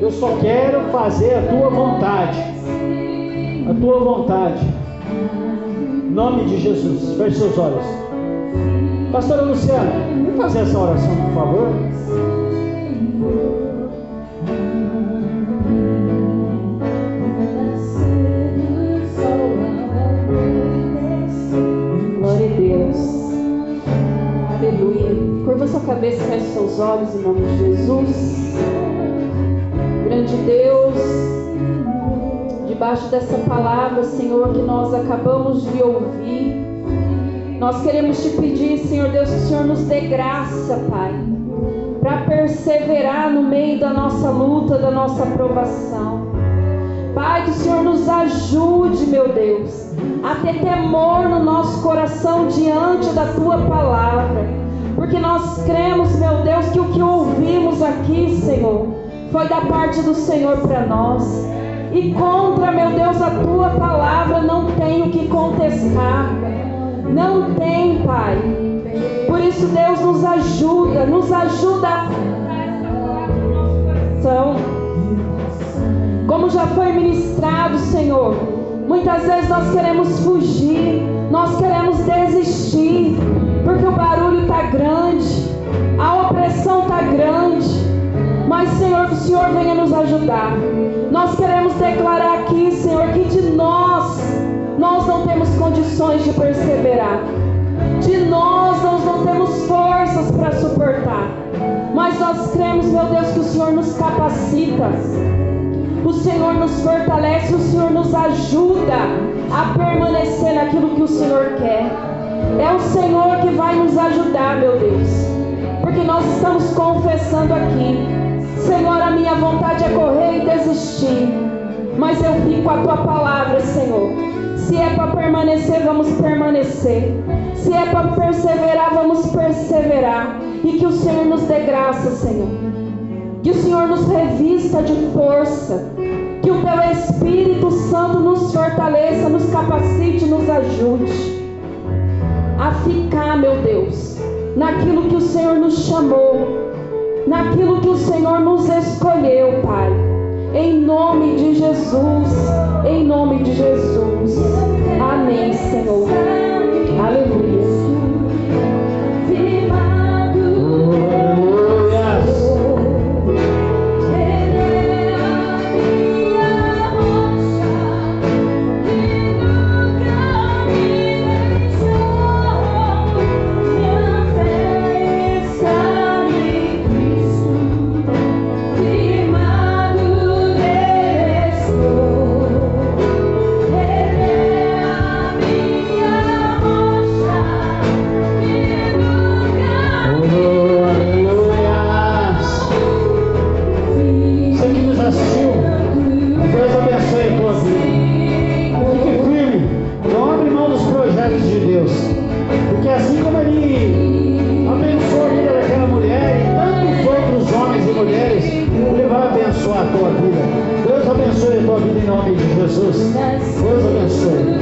eu só quero fazer a tua vontade. A tua vontade. Em nome de Jesus. Feche seus olhos. Pastora Luciana, vem fazer essa oração, por favor. Glória a Deus. Aleluia. Curva sua cabeça e feche seus olhos em nome de Jesus. Grande Deus, debaixo dessa palavra, Senhor, que nós acabamos de ouvir, nós queremos te pedir, Senhor Deus, que o Senhor nos dê graça, Pai, para perseverar no meio da nossa luta, da nossa provação. Pai, que o Senhor nos ajude, meu Deus, a ter temor no nosso coração diante da Tua palavra, porque nós cremos, meu Deus, que o que ouvimos aqui, Senhor, foi da parte do Senhor para nós. E contra, meu Deus, a Tua palavra não tem o que contestar. Não tem, Pai. Por isso, Deus, nos ajuda a focar essa palavra no nosso coração. Como já foi ministrado, Senhor, muitas vezes nós queremos fugir, nós queremos desistir, porque o barulho está grande, a opressão está grande. Mas, Senhor, que o Senhor venha nos ajudar. Nós queremos declarar aqui, Senhor, que de nós não temos condições de perseverar. De nós não temos forças para suportar. Mas nós cremos, meu Deus, que o Senhor nos capacita. O Senhor nos fortalece, o Senhor nos ajuda a permanecer naquilo que o Senhor quer. É o Senhor que vai nos ajudar, meu Deus. Porque nós estamos confessando aqui: Senhor, a minha vontade é correr e desistir, mas eu fico com a Tua palavra, Senhor. Se é para permanecer, vamos permanecer. Se é para perseverar, vamos perseverar. E que o Senhor nos dê graça, Senhor. Que o Senhor nos revista de força. Que o Teu Espírito Santo nos fortaleça, nos capacite, nos ajude a ficar, meu Deus, naquilo que o Senhor nos chamou, naquilo que o Senhor nos escolheu, Pai. Em nome de Jesus, em nome de Jesus. Amém, Senhor. Aleluia. A tua vida. Deus abençoe a tua vida em nome de Jesus. Deus abençoe.